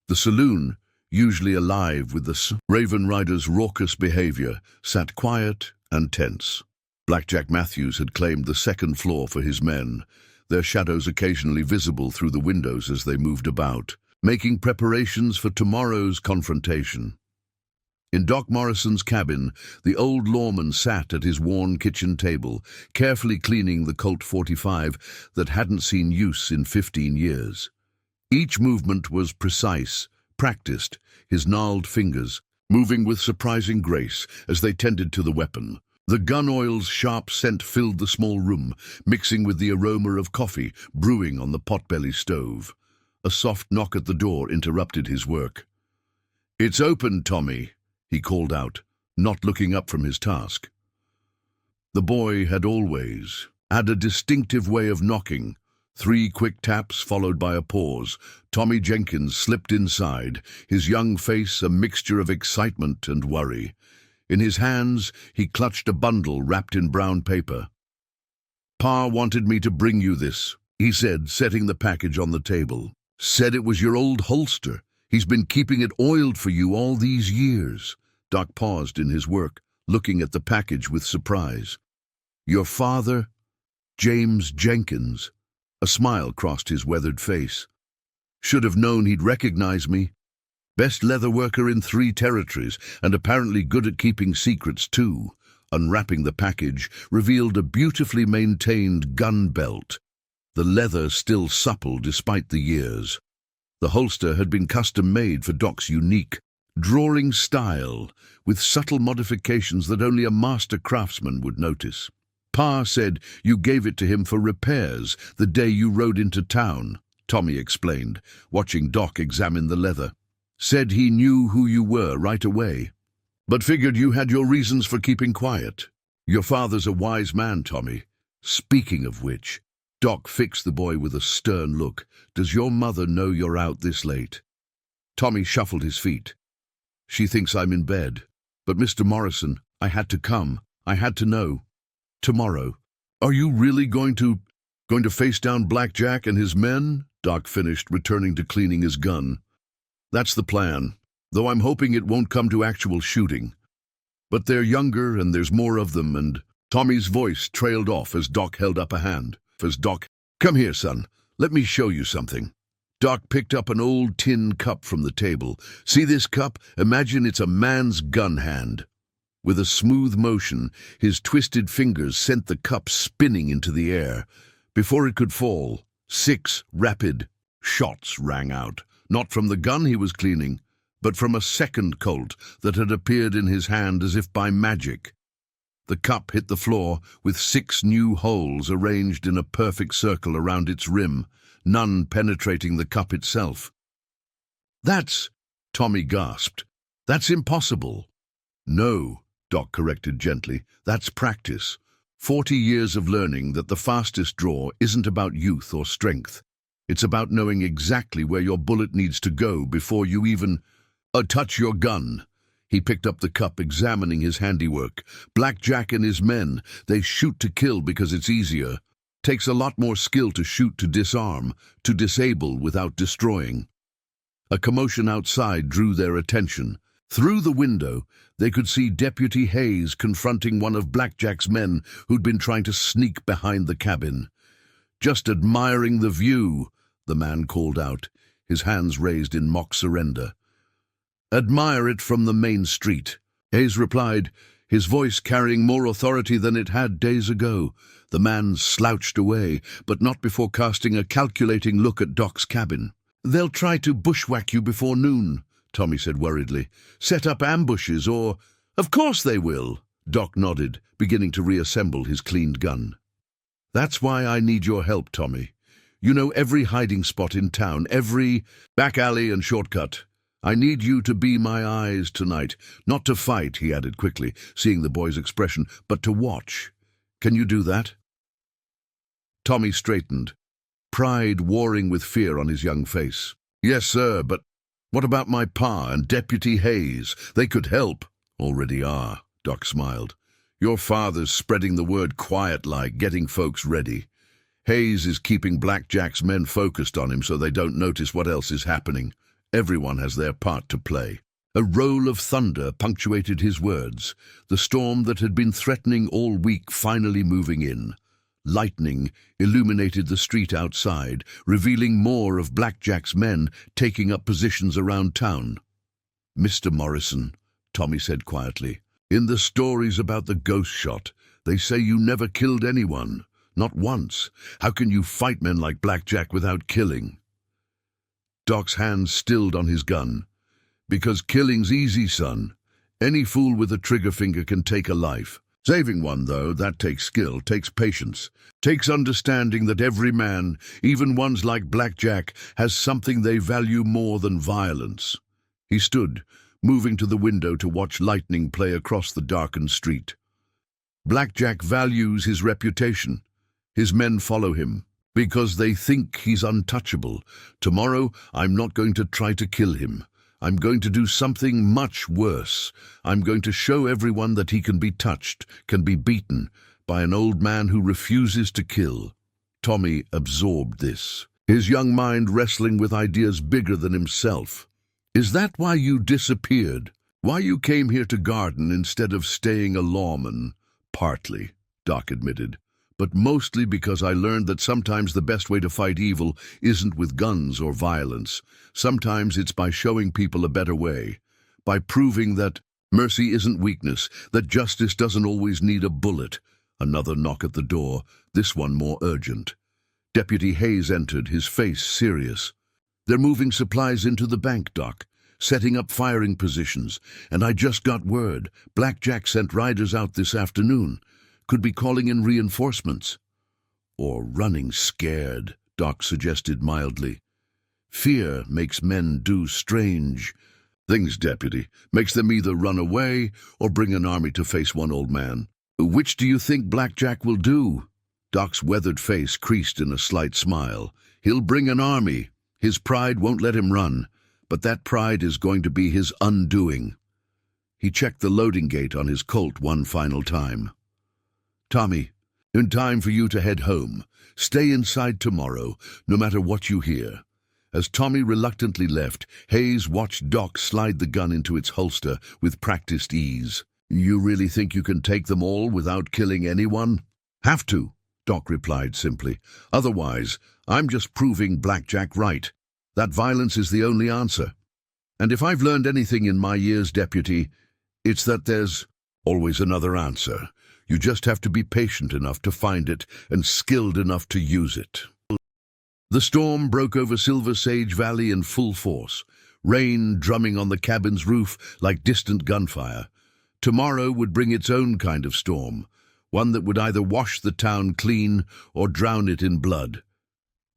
A: The saloon, usually alive with the Raven Rider's raucous behavior, sat quiet and tense. Blackjack Matthews had claimed the second floor for his men, their shadows occasionally visible through the windows as they moved about, making preparations for tomorrow's confrontation. In Doc Morrison's cabin, the old lawman sat at his worn kitchen table, carefully cleaning the Colt 45 that hadn't seen use in 15 years. Each movement was precise, practiced, his gnarled fingers moving with surprising grace as they tended to the weapon. The gun oil's sharp scent filled the small room, mixing with the aroma of coffee brewing on the potbelly stove. A soft knock at the door interrupted his work. "It's open, Tommy," he called out, not looking up from his task. The boy had always had a distinctive way of knocking. 3 quick taps followed by a pause. Tommy Jenkins slipped inside, his young face a mixture of excitement and worry. In his hands, he clutched a bundle wrapped in brown paper. "Pa wanted me to bring you this," he said, setting the package on the table. "Said it was your old holster. He's been keeping it oiled for you all these years." Doc paused in his work, looking at the package with surprise. "Your father, James Jenkins." A smile crossed his weathered face. "Should have known he'd recognize me. Best leather worker in 3 territories, and apparently good at keeping secrets too." Unwrapping the package revealed a beautifully maintained gun belt, the leather still supple despite the years. The holster had been custom-made for Doc's unique, drawing style, with subtle modifications that only a master craftsman would notice. "Pa said you gave it to him for repairs the day you rode into town," Tommy explained, watching Doc examine the leather. "Said he knew who you were right away, but figured you had your reasons for keeping quiet. Your father's a wise man, Tommy. Speaking of which," Doc fixed the boy with a stern look, "does your mother know you're out this late?" Tommy shuffled his feet. "She thinks I'm in bed. But Mr. Morrison, I had to come. I had to know. Tomorrow." "Are you really going to face down Blackjack and his men?" Doc finished, returning to cleaning his gun. "That's the plan, though I'm hoping it won't come to actual shooting. But they're younger and there's more of them," and Tommy's voice trailed off as Doc held up a hand. "Come here, son. Let me show you something." Doc picked up an old tin cup from the table. "See this cup? Imagine it's a man's gun hand." With a smooth motion, his twisted fingers sent the cup spinning into the air. Before it could fall, 6 rapid shots rang out, not from the gun he was cleaning, but from a second Colt that had appeared in his hand as if by magic. The cup hit the floor with 6 new holes arranged in a perfect circle around its rim, none penetrating the cup itself. "That's," Tommy gasped, "that's impossible." "No," Doc corrected gently, "that's practice. 40 years of learning that the fastest draw isn't about youth or strength. It's about knowing exactly where your bullet needs to go before you even touch your gun." He picked up the cup, examining his handiwork. "Blackjack and his men, they shoot to kill because it's easier. Takes a lot more skill to shoot to disarm, to disable without destroying." A commotion outside drew their attention. Through the window, they could see Deputy Hayes confronting one of Blackjack's men who'd been trying to sneak behind the cabin. "Just admiring the view," the man called out, his hands raised in mock surrender. "Admire it from the main street," Hayes replied. his voice carrying more authority than it had days ago. The man slouched away, but not before casting a calculating look at Doc's cabin. "They'll try to bushwhack you before noon," Tommy said worriedly. "Set up ambushes or—" "Of course they will," Doc nodded, beginning to reassemble his cleaned gun. "That's why I need your help, Tommy. You know every hiding spot in town, every back alley and shortcut. I need you to be my eyes tonight. Not to fight," he added quickly, seeing the boy's expression, "but to watch. Can you do that?" Tommy straightened, pride warring with fear on his young face. "Yes, sir, but what about my pa and Deputy Hayes? They could help." "Already are," Doc smiled. "Your father's spreading the word quiet-like, getting folks ready. Hayes is keeping Blackjack's men focused on him so they don't notice what else is happening. Everyone has their part to play." A roll of thunder punctuated his words, the storm that had been threatening all week finally moving in. Lightning illuminated the street outside, revealing more of Blackjack's men taking up positions around town. "Mr. Morrison," Tommy said quietly, "in the stories about the ghost shot, they say you never killed anyone. Not once. How can you fight men like Blackjack without killing?" Doc's hand stilled on his gun. "Because killing's easy, son. Any fool with a trigger finger can take a life. Saving one, though, that takes skill, takes patience, takes understanding that every man, even ones like Blackjack, has something they value more than violence." He stood, moving to the window to watch lightning play across the darkened street. "Blackjack values his reputation. His men follow him because they think he's untouchable. Tomorrow, I'm not going to try to kill him. I'm going to do something much worse. I'm going to show everyone that he can be touched, can be beaten, by an old man who refuses to kill." Tommy absorbed this, his young mind wrestling with ideas bigger than himself. "Is that why you disappeared? Why you came here to garden instead of staying a lawman?" "Partly," Doc admitted, "but mostly because I learned that sometimes the best way to fight evil isn't with guns or violence. Sometimes it's by showing people a better way, by proving that mercy isn't weakness, that justice doesn't always need a bullet." Another knock at the door, this one more urgent. Deputy Hayes entered, his face serious. "They're moving supplies into the bank, Doc, setting up firing positions, and I just got word. Blackjack sent riders out this afternoon. Could be calling in reinforcements." "Or running scared," Doc suggested mildly. "Fear makes men do strange things, Deputy. Makes them either run away or bring an army to face one old man. Which do you think Blackjack will do?" Doc's weathered face creased in a slight smile. "He'll bring an army. His pride won't let him run, but that pride is going to be his undoing." He checked the loading gate on his Colt one final time. "Tommy, in time for you to head home. Stay inside tomorrow, no matter what you hear." As Tommy reluctantly left, Hayes watched Doc slide the gun into its holster with practiced ease. "You really think you can take them all without killing anyone?" "Have to," Doc replied simply. "Otherwise, I'm just proving Blackjack right. That violence is the only answer. And if I've learned anything in my years, Deputy, it's that there's always another answer. You just have to be patient enough to find it and skilled enough to use it." The storm broke over Silver Sage Valley in full force, rain drumming on the cabin's roof like distant gunfire. Tomorrow would bring its own kind of storm, one that would either wash the town clean or drown it in blood.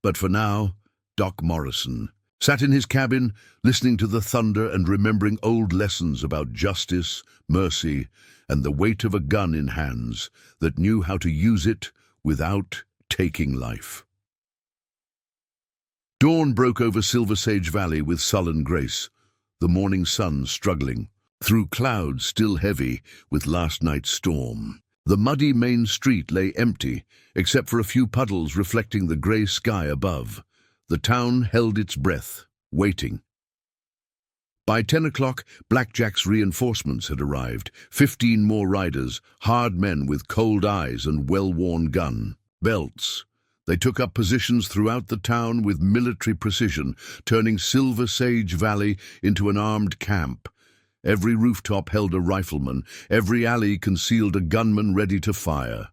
A: But for now, Doc Morrison sat in his cabin, listening to the thunder and remembering old lessons about justice, mercy, and the weight of a gun in hands that knew how to use it without taking life. Dawn broke over Silver Sage Valley with sullen grace, the morning sun struggling through clouds still heavy with last night's storm. The muddy main street lay empty, except for a few puddles reflecting the grey sky above. The town held its breath, waiting. By 10 o'clock, Blackjack's reinforcements had arrived, 15 more riders, hard men with cold eyes and well-worn gun belts. They took up positions throughout the town with military precision, turning Silver Sage Valley into an armed camp. Every rooftop held a rifleman, every alley concealed a gunman ready to fire.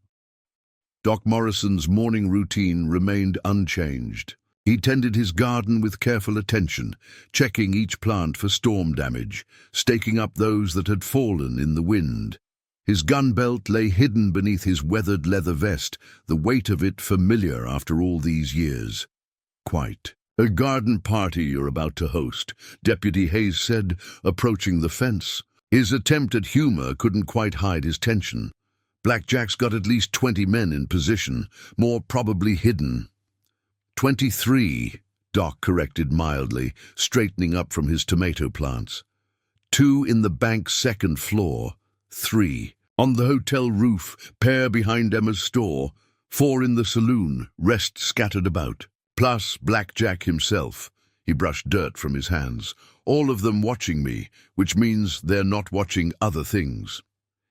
A: Doc Morrison's morning routine remained unchanged. He tended his garden with careful attention, checking each plant for storm damage, staking up those that had fallen in the wind. His gun belt lay hidden beneath his weathered leather vest, the weight of it familiar after all these years. "Quite a garden party you're about to host," Deputy Hayes said, approaching the fence. His attempt at humor couldn't quite hide his tension. Blackjack's got at least 20 men in position, more probably hidden. 23, Doc corrected mildly, straightening up from his tomato plants. 2 in the bank's second floor, 3 on the hotel roof, pair behind Emma's store, 4 in the saloon, rest scattered about. Plus Blackjack himself. He brushed dirt from his hands. All of them watching me, which means they're not watching other things.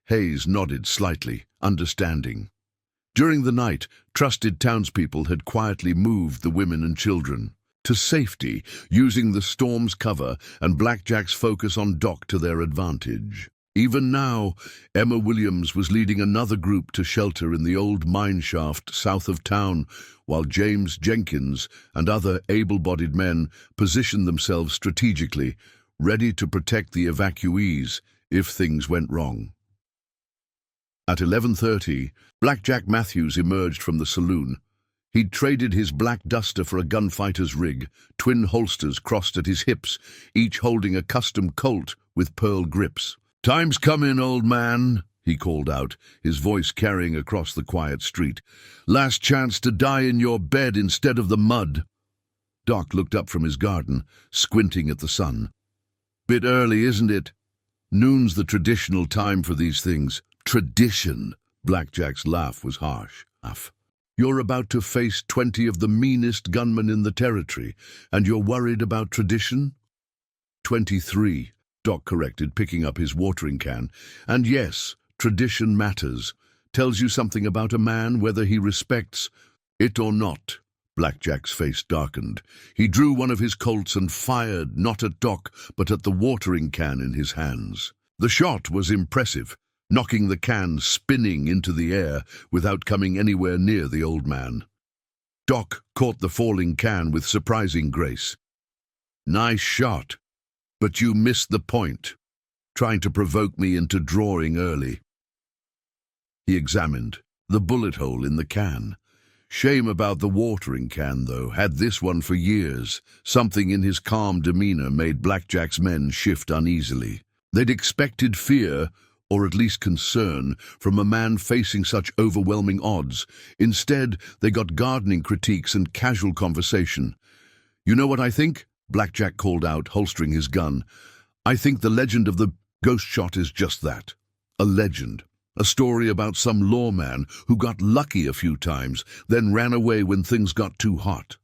A: Hayes nodded slightly, understanding. During the night, trusted townspeople had quietly moved the women and children to safety, using the storm's cover and Blackjack's focus on Doc to their advantage. Even now, Emma Williams was leading another group to shelter in the old mine shaft south of town, while James Jenkins and other able-bodied men positioned themselves strategically, ready to protect the evacuees if things went wrong. At 11:30, Blackjack Matthews emerged from the saloon. He'd traded his black duster for a gunfighter's rig, twin holsters crossed at his hips, each holding a custom Colt with pearl grips. "Time's coming, old man," he called out, his voice carrying across the quiet street. "Last chance to die in your bed instead of the mud." Doc looked up from his garden, squinting at the sun. "Bit early, isn't it? Noon's the traditional time for these things." "Tradition." Blackjack's laugh was harsh. "You're about to face 20 of the meanest gunmen in the territory, and you're worried about tradition?" 23, Doc corrected, picking up his watering can. "And yes, tradition matters. Tells you something about a man, whether he respects it or not." Blackjack's face darkened. He drew one of his Colts and fired, not at Doc, but at the watering can in his hands. The shot was impressive, knocking the can spinning into the air without coming anywhere near the old man. Doc caught the falling can with surprising grace. "Nice shot, but you missed the point, trying to provoke me into drawing early." He examined the bullet hole in the can. Shame about the watering can, though. Had this one for years. Something in his calm demeanor made Blackjack's men shift uneasily. They'd expected fear, or at least concern, from a man facing such overwhelming odds. Instead, they got gardening critiques and casual conversation. "You know what I think?" Blackjack called out, holstering his gun. "I think the legend of the ghost shot is just that. A legend. A story about some lawman who got lucky a few times, then ran away when things got too hot.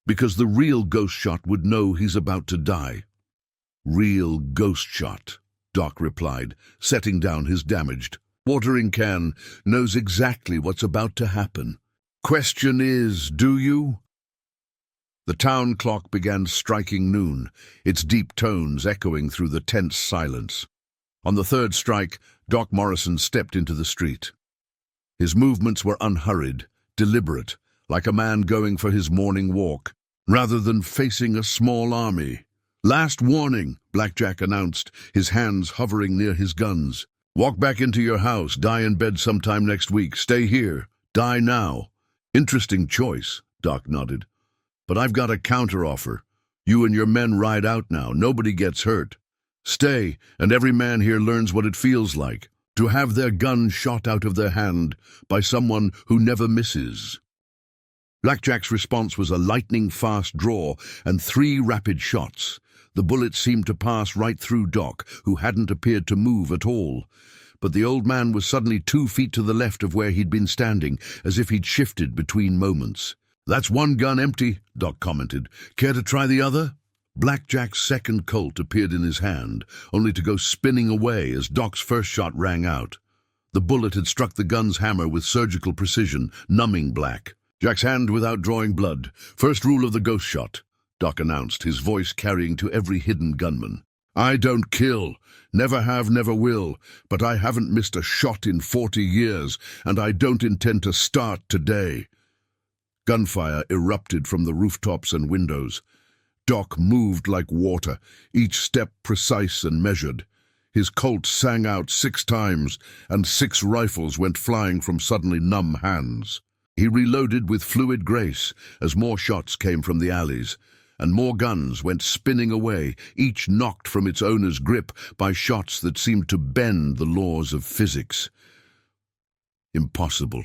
A: Because the real ghost shot would know he's about to die." "Real ghost shot," Doc replied, setting down his damaged watering can. "Knows exactly what's about to happen. Question is, do you?" The town clock began striking noon, its deep tones echoing through the tense silence. On the third strike, Doc Morrison stepped into the street. His movements were unhurried, deliberate, like a man going for his morning walk, rather than facing a small army. "Last warning," Blackjack announced, his hands hovering near his guns. "Walk back into your house, die in bed sometime next week. Stay here, die now." "Interesting choice," Doc nodded. "But I've got a counteroffer. You and your men ride out now. Nobody gets hurt. Stay, and every man here learns what it feels like to have their gun shot out of their hand by someone who never misses." Blackjack's response was a lightning-fast draw and 3 rapid shots. The bullets seemed to pass right through Doc, who hadn't appeared to move at all. But the old man was suddenly 2 feet to the left of where he'd been standing, as if he'd shifted between moments. "That's one gun empty," Doc commented. "Care to try the other?" Blackjack's second Colt appeared in his hand, only to go spinning away as Doc's first shot rang out. The bullet had struck the gun's hammer with surgical precision, numbing Black. Jack's hand without drawing blood. "First rule of the ghost shot," Doc announced, his voice carrying to every hidden gunman. I don't kill. Never have, never will. But I haven't missed a shot in 40 years, and I don't intend to start today. Gunfire erupted from the rooftops and windows. Doc moved like water, each step precise and measured. His Colt sang out 6 times, and 6 rifles went flying from suddenly numb hands. He reloaded with fluid grace as more shots came from the alleys, and more guns went spinning away, each knocked from its owner's grip by shots that seemed to bend the laws of physics. Impossible,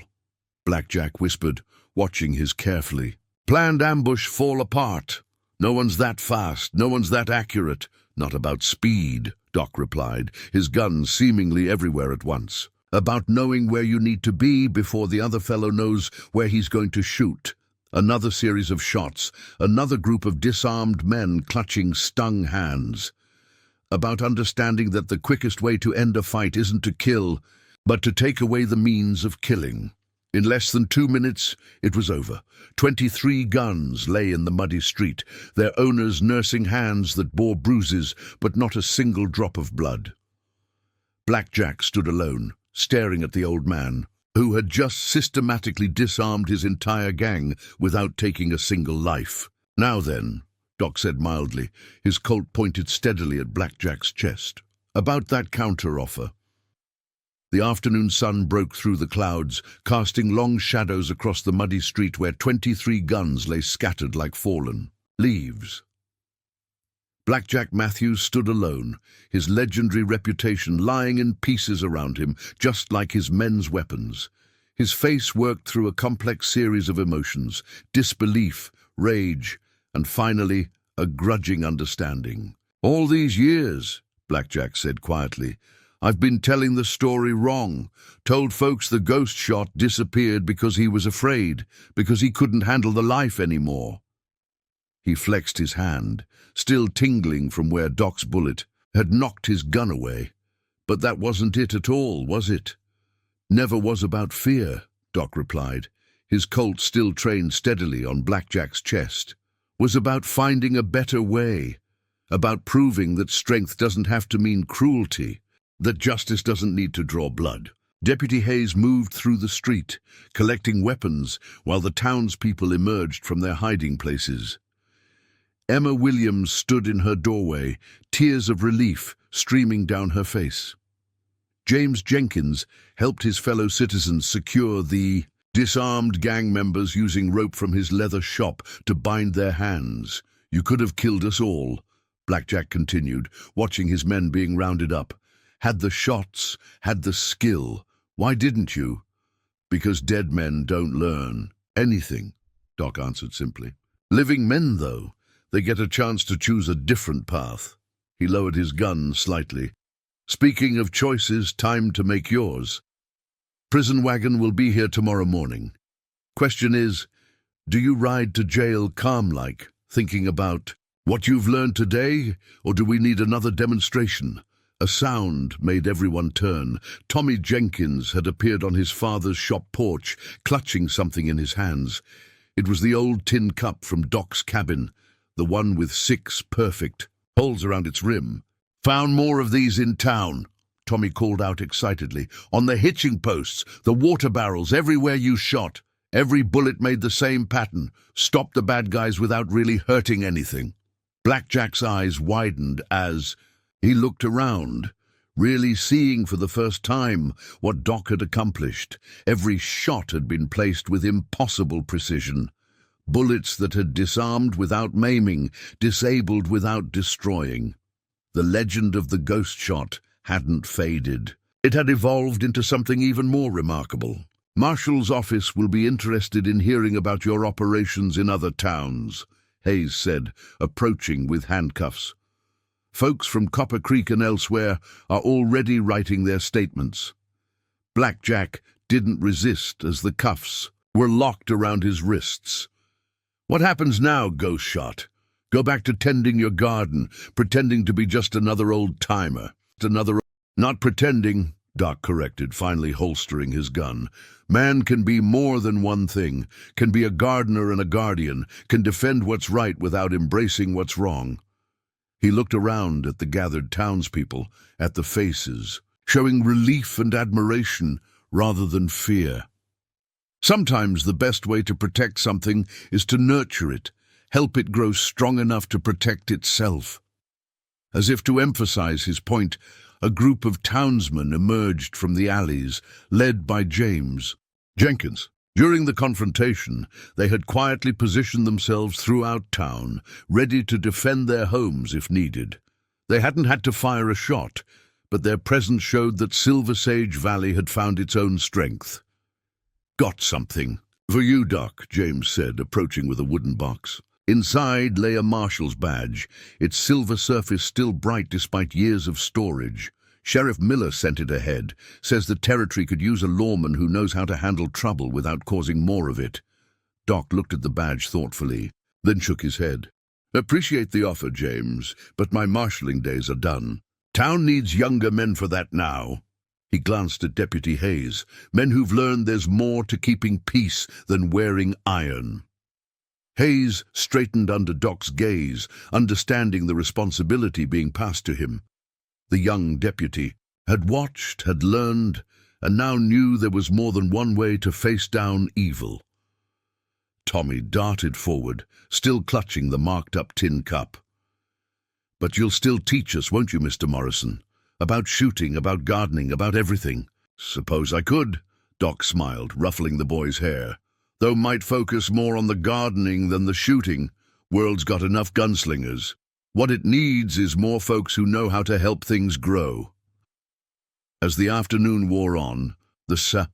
A: Blackjack whispered, watching his carefully. Planned ambush fall apart. No one's that fast, no one's that accurate. Not about speed, Doc replied, his guns seemingly everywhere at once. About knowing where you need to be before the other fellow knows where he's going to shoot. Another series of shots, another group of disarmed men clutching stung hands. About understanding that the quickest way to end a fight isn't to kill, but to take away the means of killing. In less than 2 minutes, it was over. 23 guns lay in the muddy street, their owners nursing hands that bore bruises, but not a single drop of blood. Blackjack stood alone, staring at the old man, who had just systematically disarmed his entire gang without taking a single life. Now then, Doc said mildly, his Colt pointed steadily at Blackjack's chest. About that counter-offer. The afternoon sun broke through the clouds, casting long shadows across the muddy street where 23 guns lay scattered like fallen leaves. Blackjack Matthews stood alone, his legendary reputation lying in pieces around him, just like his men's weapons. His face worked through a complex series of emotions, disbelief, rage, and finally, a grudging understanding. All these years, Blackjack said quietly, I've been telling the story wrong, told folks the ghost shot disappeared because he was afraid, because he couldn't handle the life anymore. He flexed his hand, still tingling from where Doc's bullet had knocked his gun away. But that wasn't it at all, was it? Never was about fear, Doc replied, his Colt still trained steadily on Blackjack's chest. Was about finding a better way, about proving that strength doesn't have to mean cruelty, that justice doesn't need to draw blood. Deputy Hayes moved through the street, collecting weapons while the townspeople emerged from their hiding places. Emma Williams stood in her doorway, tears of relief streaming down her face. James Jenkins helped his fellow citizens secure the disarmed gang members using rope from his leather shop to bind their hands. You could have killed us all, Blackjack continued, watching his men being rounded up. Had the shots, had the skill. Why didn't you? Because dead men don't learn anything, Doc answered simply. Living men, though, they get a chance to choose a different path. He lowered his gun slightly. Speaking of choices, time to make yours. Prison wagon will be here tomorrow morning. Question is, do you ride to jail calm-like, thinking about what you've learned today, or do we need another demonstration? A sound made everyone turn. Tommy Jenkins had appeared on his father's shop porch, clutching something in his hands. It was the old tin cup from Doc's cabin, the one with 6 perfect holes around its rim. Found more of these in town, Tommy called out excitedly. On the hitching posts, the water barrels, everywhere you shot. Every bullet made the same pattern, stopped the bad guys without really hurting anything. Blackjack's eyes widened as he looked around, really seeing for the first time what Doc had accomplished. Every shot had been placed with impossible precision. Bullets that had disarmed without maiming, disabled without destroying. The legend of the ghost shot hadn't faded. It had evolved into something even more remarkable. Marshal's office will be interested in hearing about your operations in other towns, Hayes said, approaching with handcuffs. Folks from Copper Creek and elsewhere are already writing their statements. Blackjack didn't resist as the cuffs were locked around his wrists. What happens now, Ghost Shot? Go back to tending your garden, pretending to be just another old-timer. Not pretending, Doc corrected, finally holstering his gun. Man can be more than one thing, can be a gardener and a guardian, can defend what's right without embracing what's wrong. He looked around at the gathered townspeople, at the faces, showing relief and admiration rather than fear. Sometimes the best way to protect something is to nurture it, help it grow strong enough to protect itself. As if to emphasize his point, a group of townsmen emerged from the alleys, led by James Jenkins. During the confrontation, they had quietly positioned themselves throughout town, ready to defend their homes if needed. They hadn't had to fire a shot, but their presence showed that Silver Sage Valley had found its own strength. "Got something for you, Doc," James said, approaching with a wooden box. Inside lay a marshal's badge, its silver surface still bright despite years of storage. "Sheriff Miller sent it ahead, says the territory could use a lawman who knows how to handle trouble without causing more of it." Doc looked at the badge thoughtfully, then shook his head. "Appreciate the offer, James, but my marshalling days are done. Town needs younger men for that now." He glanced at Deputy Hayes, men who've learned there's more to keeping peace than wearing iron. Hayes straightened under Doc's gaze, understanding the responsibility being passed to him. The young deputy had watched, had learned, and now knew there was more than one way to face down evil. Tommy darted forward, still clutching the marked-up tin cup. "But you'll still teach us, won't you, Mr. Morrison? About shooting, about gardening, about everything." "Suppose I could," Doc smiled, ruffling the boy's hair. "Though might focus more on the gardening than the shooting. World's got enough gunslingers. What it needs is more folks who know how to help things grow." As the afternoon wore on, the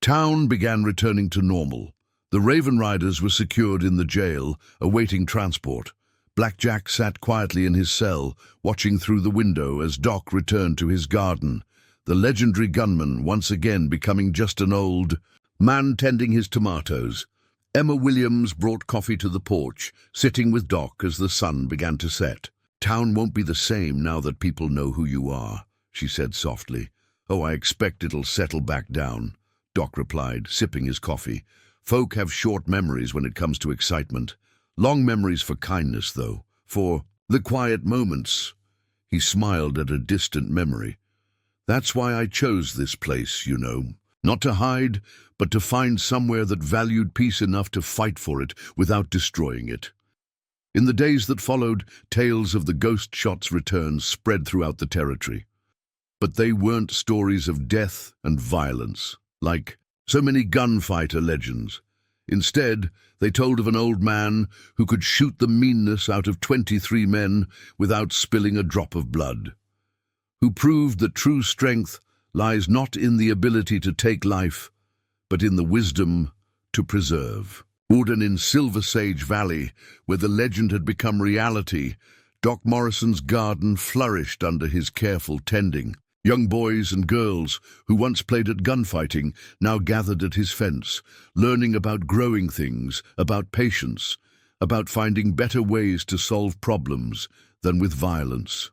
A: town began returning to normal. The Raven Riders were secured in the jail, awaiting transport. Black Jack sat quietly in his cell, watching through the window as Doc returned to his garden, the legendary gunman once again becoming just an old man tending his tomatoes. Emma Williams brought coffee to the porch, sitting with Doc as the sun began to set. "Town won't be the same now that people know who you are," she said softly. "Oh, I expect it'll settle back down," Doc replied, sipping his coffee. "Folk have short memories when it comes to excitement. Long memories for kindness, though, for the quiet moments." He smiled at a distant memory. "That's why I chose this place, you know. Not to hide, but to find somewhere that valued peace enough to fight for it without destroying it." In the days that followed, tales of the ghost shot's return spread throughout the territory. But they weren't stories of death and violence, like so many gunfighter legends. Instead, they told of an old man who could shoot the meanness out of 23 men without spilling a drop of blood, who proved that true strength lies not in the ability to take life, but in the wisdom to preserve. Uden in Silver Sage Valley, where the legend had become reality, Doc Morrison's garden flourished under his careful tending. Young boys and girls who once played at gunfighting now gathered at his fence, learning about growing things, about patience, about finding better ways to solve problems than with violence.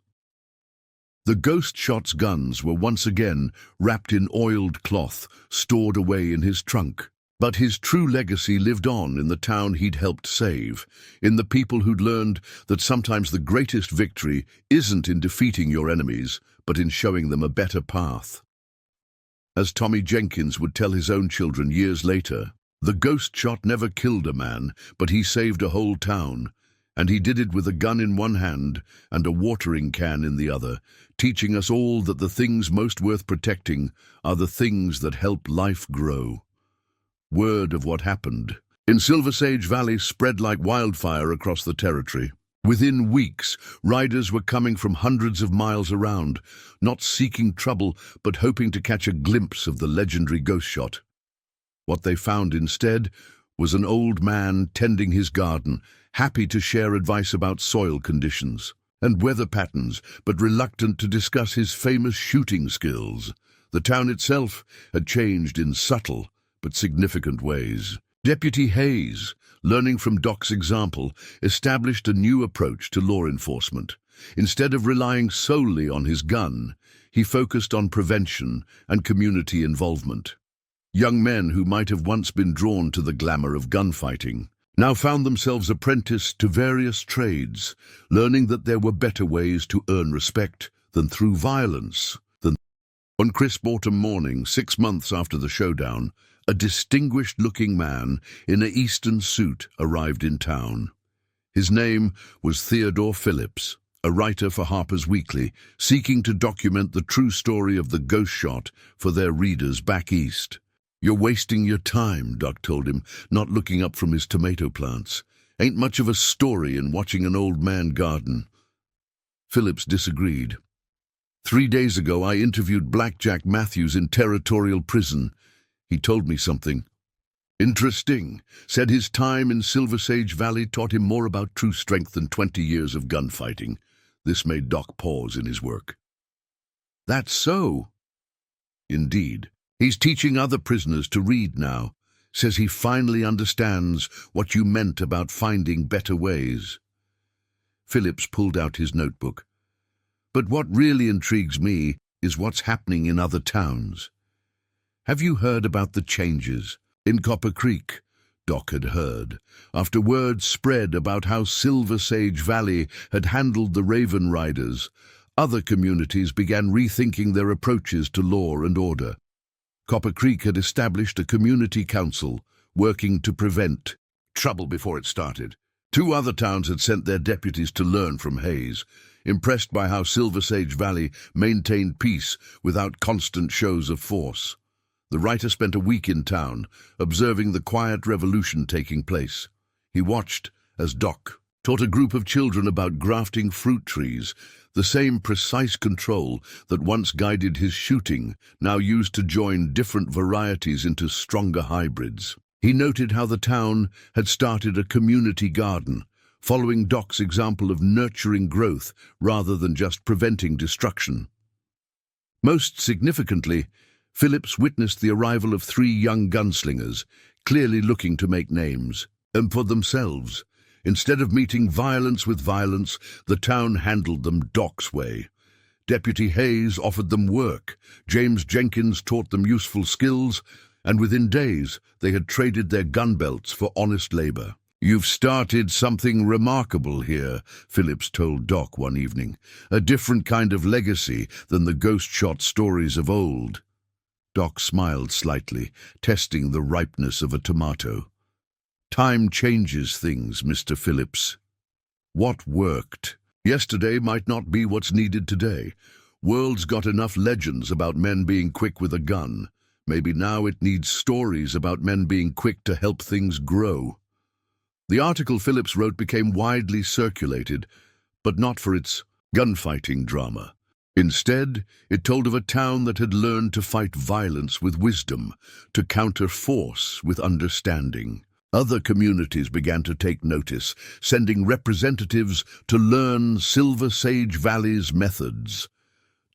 A: The ghost shot's guns were once again wrapped in oiled cloth, stored away in his trunk. But his true legacy lived on in the town he'd helped save, in the people who'd learned that sometimes the greatest victory isn't in defeating your enemies, but in showing them a better path. As Tommy Jenkins would tell his own children years later, the ghost shot never killed a man, but he saved a whole town. And he did it with a gun in one hand and a watering can in the other, teaching us all that the things most worth protecting are the things that help life grow. Word of what happened in Silver Sage Valley spread like wildfire across the territory. Within weeks, riders were coming from hundreds of miles around, not seeking trouble but hoping to catch a glimpse of the legendary ghost shot. What they found instead was an old man tending his garden, happy to share advice about soil conditions and weather patterns, but reluctant to discuss his famous shooting skills. The town itself had changed in subtle but significant ways. Deputy Hayes, learning from Doc's example, established a new approach to law enforcement. Instead of relying solely on his gun, he focused on prevention and community involvement. Young men who might have once been drawn to the glamour of gunfighting now found themselves apprenticed to various trades, learning that there were better ways to earn respect than through violence. One crisp autumn morning, 6 months after the showdown, a distinguished-looking man in an Eastern suit arrived in town. His name was Theodore Phillips, a writer for Harper's Weekly, seeking to document the true story of the ghost shot for their readers back east. "You're wasting your time," Doc told him, not looking up from his tomato plants. "Ain't much of a story in watching an old man garden." Phillips disagreed. "3 days ago, I interviewed Blackjack Matthews in Territorial Prison. He told me something. Interesting. Said his time in Silver Sage Valley taught him more about true strength than 20 years of gunfighting." This made Doc pause in his work. "That's so?" "Indeed. He's teaching other prisoners to read now. Says he finally understands what you meant about finding better ways." Phillips pulled out his notebook. "But what really intrigues me is what's happening in other towns. Have you heard about the changes in Copper Creek?" Doc had heard, after word spread about how Silver Sage Valley had handled the Raven Riders. Other communities began rethinking their approaches to law and order. Copper Creek had established a community council working to prevent trouble before it started. 2 other towns had sent their deputies to learn from Hayes, impressed by how Silver Sage Valley maintained peace without constant shows of force. The writer spent a week in town, observing the quiet revolution taking place. He watched as Doc taught a group of children about grafting fruit trees, the same precise control that once guided his shooting, now used to join different varieties into stronger hybrids. He noted how the town had started a community garden, following Doc's example of nurturing growth rather than just preventing destruction. Most significantly, Phillips witnessed the arrival of 3 young gunslingers, clearly looking to make names, and for themselves. Instead of meeting violence with violence, the town handled them Doc's way. Deputy Hayes offered them work, James Jenkins taught them useful skills, and within days they had traded their gun belts for honest labor. "You've started something remarkable here," Phillips told Doc one evening. "A different kind of legacy than the ghost shot stories of old." Doc smiled slightly, testing the ripeness of a tomato. "Time changes things, Mr. Phillips. What worked yesterday might not be what's needed today. World's got enough legends about men being quick with a gun. Maybe now it needs stories about men being quick to help things grow." The article Phillips wrote became widely circulated, but not for its gunfighting drama. Instead, it told of a town that had learned to fight violence with wisdom, to counter force with understanding. Other communities began to take notice, sending representatives to learn Silver Sage Valley's methods.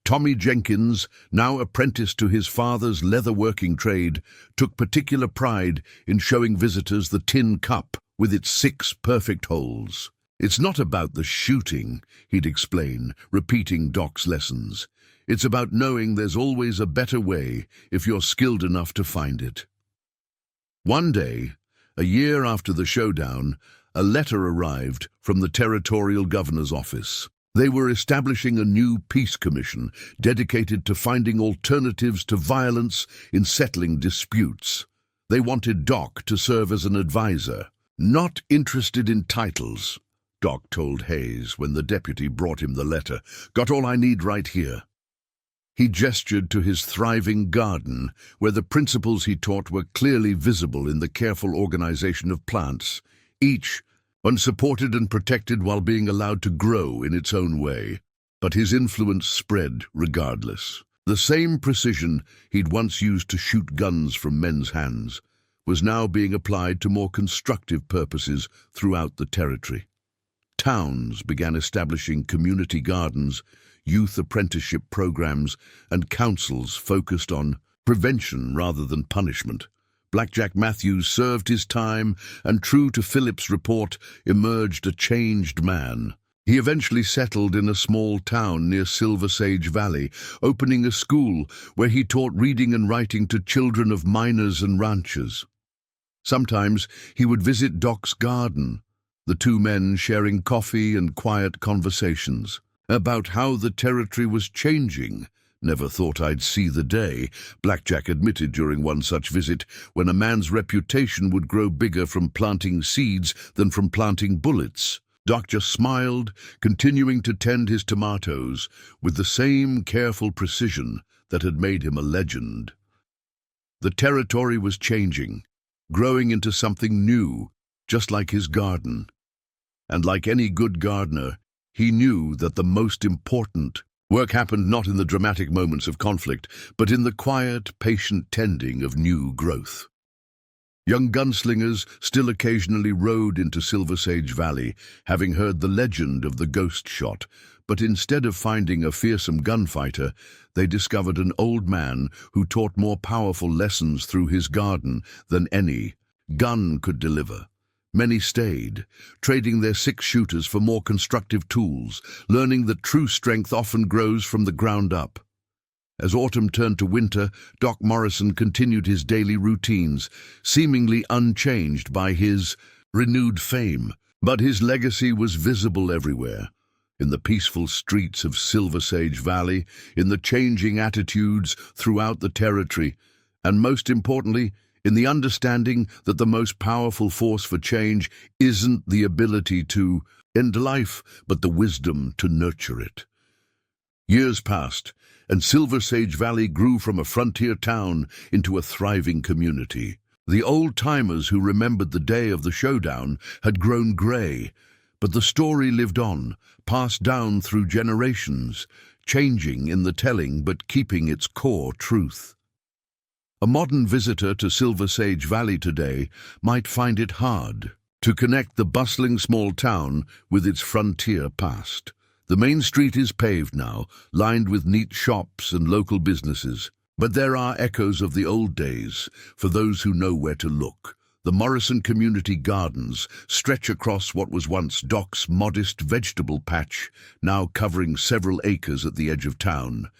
A: Tommy Jenkins, now apprenticed to his father's leatherworking trade, took particular pride in showing visitors the tin cup with its 6 perfect holes. "It's not about the shooting," he'd explain, repeating Doc's lessons. "It's about knowing there's always a better way if you're skilled enough to find it." One day, a year after the showdown, a letter arrived from the Territorial Governor's office. They were establishing a new peace commission dedicated to finding alternatives to violence in settling disputes. They wanted Doc to serve as an advisor. "Not interested in titles," Doc told Hayes when the deputy brought him the letter. "Got all I need right here." He gestured to his thriving garden, where the principles he taught were clearly visible in the careful organization of plants, each one supported and protected while being allowed to grow in its own way. But his influence spread regardless. The same precision he'd once used to shoot guns from men's hands was now being applied to more constructive purposes throughout the territory. Towns began establishing community gardens, youth apprenticeship programs, and councils focused on prevention rather than punishment. Blackjack Matthews served his time, and true to Phillips' report, emerged a changed man. He eventually settled in a small town near Silver Sage Valley, opening a school where he taught reading and writing to children of miners and ranchers. Sometimes he would visit Doc's garden, the two men sharing coffee and quiet conversations about how the territory was changing. "Never thought I'd see the day," Blackjack admitted during one such visit, when a man's reputation would grow bigger from planting seeds than from planting bullets. Doc just smiled, continuing to tend his tomatoes with the same careful precision that had made him a legend. The territory was changing, growing into something new, just like his garden. And like any good gardener, he knew that the most important work happened not in the dramatic moments of conflict, but in the quiet, patient tending of new growth. Young gunslingers still occasionally rode into Silver Sage Valley, having heard the legend of the ghost shot, but instead of finding a fearsome gunfighter, they discovered an old man who taught more powerful lessons through his garden than any gun could deliver. Many stayed, trading their six-shooters for more constructive tools, learning that true strength often grows from the ground up. As autumn turned to winter, Doc Morrison continued his daily routines, seemingly unchanged by his renewed fame. But his legacy was visible everywhere. In the peaceful streets of Silver Sage Valley, in the changing attitudes throughout the territory, and most importantly, in the understanding that the most powerful force for change isn't the ability to end life, but the wisdom to nurture it. Years passed, and Silver Sage Valley grew from a frontier town into a thriving community. The old-timers who remembered the day of the showdown had grown gray, but the story lived on, passed down through generations, changing in the telling but keeping its core truth. A modern visitor to Silver Sage Valley today might find it hard to connect the bustling small town with its frontier past. The main street is paved now, lined with neat shops and local businesses. But there are echoes of the old days for those who know where to look. The Morrison Community Gardens stretch across what was once Doc's modest vegetable patch, now covering several acres at the edge of town.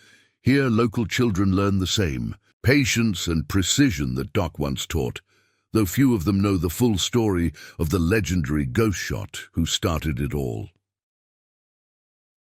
A: Here local children learn the same patience and precision that Doc once taught, though few of them know the full story of the legendary ghost shot who started it all.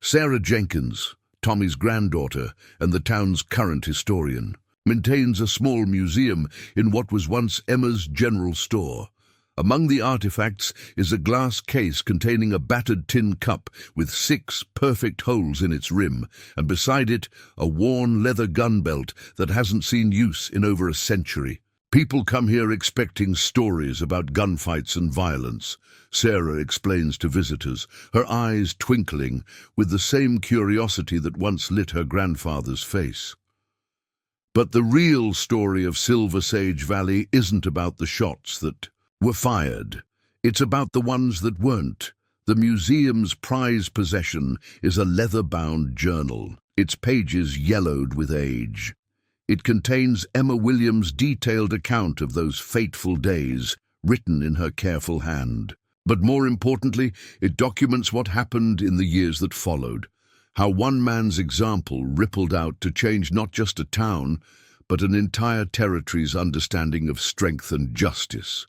A: Sarah Jenkins, Tommy's granddaughter and the town's current historian, maintains a small museum in what was once Emma's general store. Among the artifacts is a glass case containing a battered tin cup with 6 perfect holes in its rim, and beside it a worn leather gun belt that hasn't seen use in over a century. People come here expecting stories about gunfights and violence, Sarah explains to visitors, her eyes twinkling with the same curiosity that once lit her grandfather's face. But the real story of Silver Sage Valley isn't about the shots that were fired. It's about the ones that weren't. The museum's prized possession is a leather-bound journal, its pages yellowed with age. It contains Emma Williams' detailed account of those fateful days, written in her careful hand. But more importantly, it documents what happened in the years that followed, how one man's example rippled out to change not just a town, but an entire territory's understanding of strength and justice.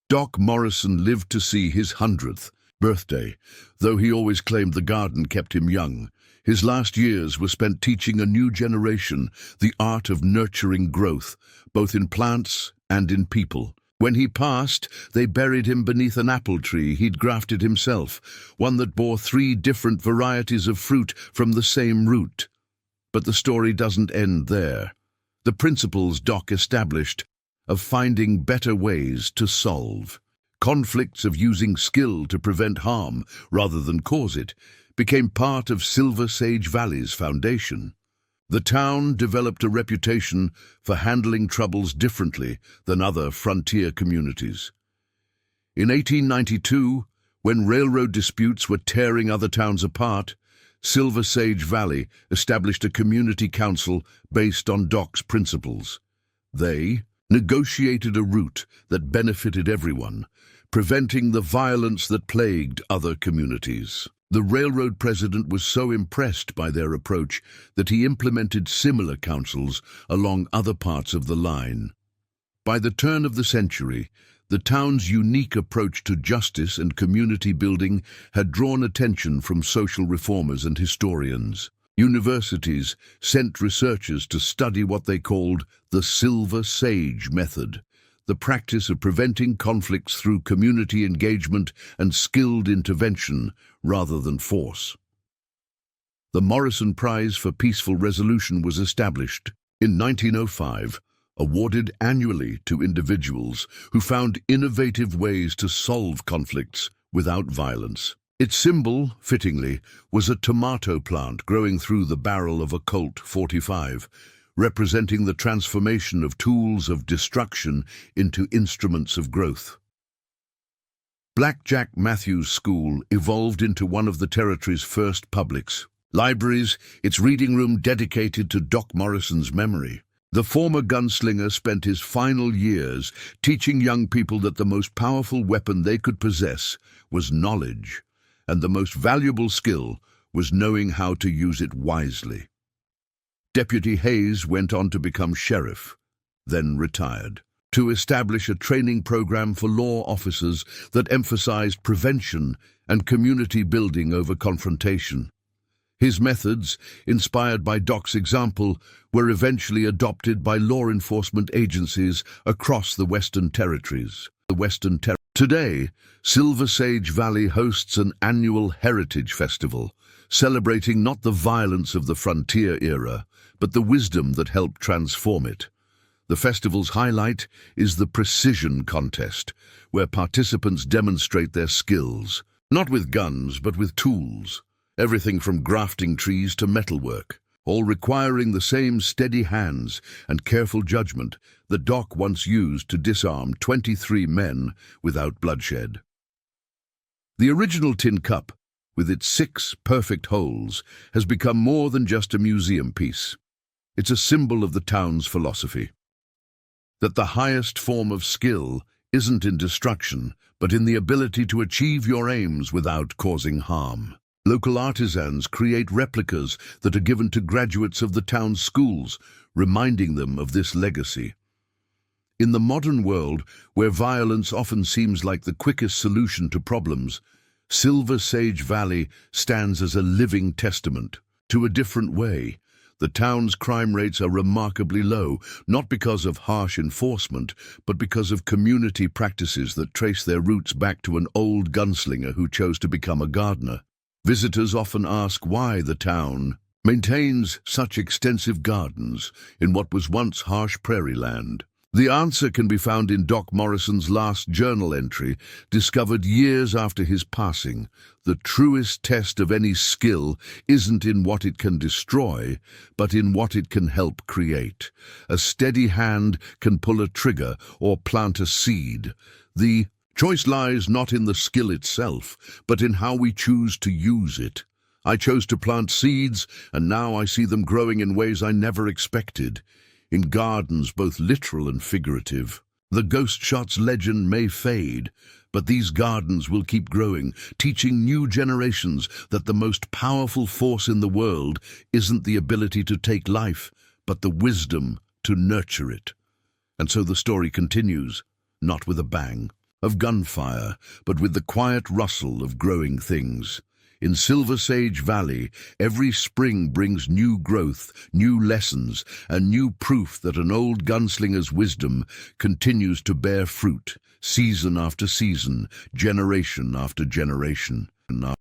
A: Doc Morrison lived to see his 100th birthday, though he always claimed the garden kept him young. His last years were spent teaching a new generation the art of nurturing growth, both in plants and in people. When he passed, they buried him beneath an apple tree he'd grafted himself, one that bore 3 different varieties of fruit from the same root. But the story doesn't end there. The principles Doc established of finding better ways to solve conflicts, of using skill to prevent harm rather than cause it, became part of Silver Sage Valley's foundation. The town developed a reputation for handling troubles differently than other frontier communities. In 1892, when railroad disputes were tearing other towns apart, Silver Sage Valley established a community council based on Doc's principles. They negotiated a route that benefited everyone, preventing the violence that plagued other communities. The railroad president was so impressed by their approach that he implemented similar councils along other parts of the line. By the turn of the century, the town's unique approach to justice and community building had drawn attention from social reformers and historians. Universities sent researchers to study what they called the Silver Sage method, the practice of preventing conflicts through community engagement and skilled intervention rather than force. The Morrison Prize for Peaceful Resolution was established in 1905, awarded annually to individuals who found innovative ways to solve conflicts without violence. Its symbol, fittingly, was a tomato plant growing through the barrel of a Colt 45, representing the transformation of tools of destruction into instruments of growth. Blackjack Matthews School evolved into one of the territory's first publics. Libraries, its reading room dedicated to Doc Morrison's memory. The former gunslinger spent his final years teaching young people that the most powerful weapon they could possess was knowledge, and the most valuable skill was knowing how to use it wisely. Deputy Hayes went on to become sheriff, then retired, to establish a training program for law officers that emphasized prevention and community building over confrontation. His methods, inspired by Doc's example, were eventually adopted by law enforcement agencies across the Western Territories. Today, Silver Sage Valley hosts an annual heritage festival, celebrating not the violence of the frontier era, but the wisdom that helped transform it. The festival's highlight is the precision contest, where participants demonstrate their skills, not with guns, but with tools. Everything from grafting trees to metalwork, all requiring the same steady hands and careful judgment that Doc once used to disarm 23 men without bloodshed. The original tin cup, with its 6 perfect holes, has become more than just a museum piece. It's a symbol of the town's philosophy, that the highest form of skill isn't in destruction, but in the ability to achieve your aims without causing harm. Local artisans create replicas that are given to graduates of the town's schools, reminding them of this legacy. In the modern world, where violence often seems like the quickest solution to problems, Silver Sage Valley stands as a living testament to a different way. The town's crime rates are remarkably low, not because of harsh enforcement, but because of community practices that trace their roots back to an old gunslinger who chose to become a gardener. Visitors often ask why the town maintains such extensive gardens in what was once harsh prairie land. The answer can be found in Doc Morrison's last journal entry, discovered years after his passing. The truest test of any skill isn't in what it can destroy, but in what it can help create. A steady hand can pull a trigger or plant a seed. The choice lies not in the skill itself, but in how we choose to use it. I chose to plant seeds, and now I see them growing in ways I never expected, in gardens both literal and figurative. The ghost shots legend may fade, but these gardens will keep growing, teaching new generations that the most powerful force in the world isn't the ability to take life, but the wisdom to nurture it. And so the story continues, not with a bang of gunfire, but with the quiet rustle of growing things. In Silver Sage Valley, every spring brings new growth, new lessons, and new proof that an old gunslinger's wisdom continues to bear fruit, season after season, generation after generation.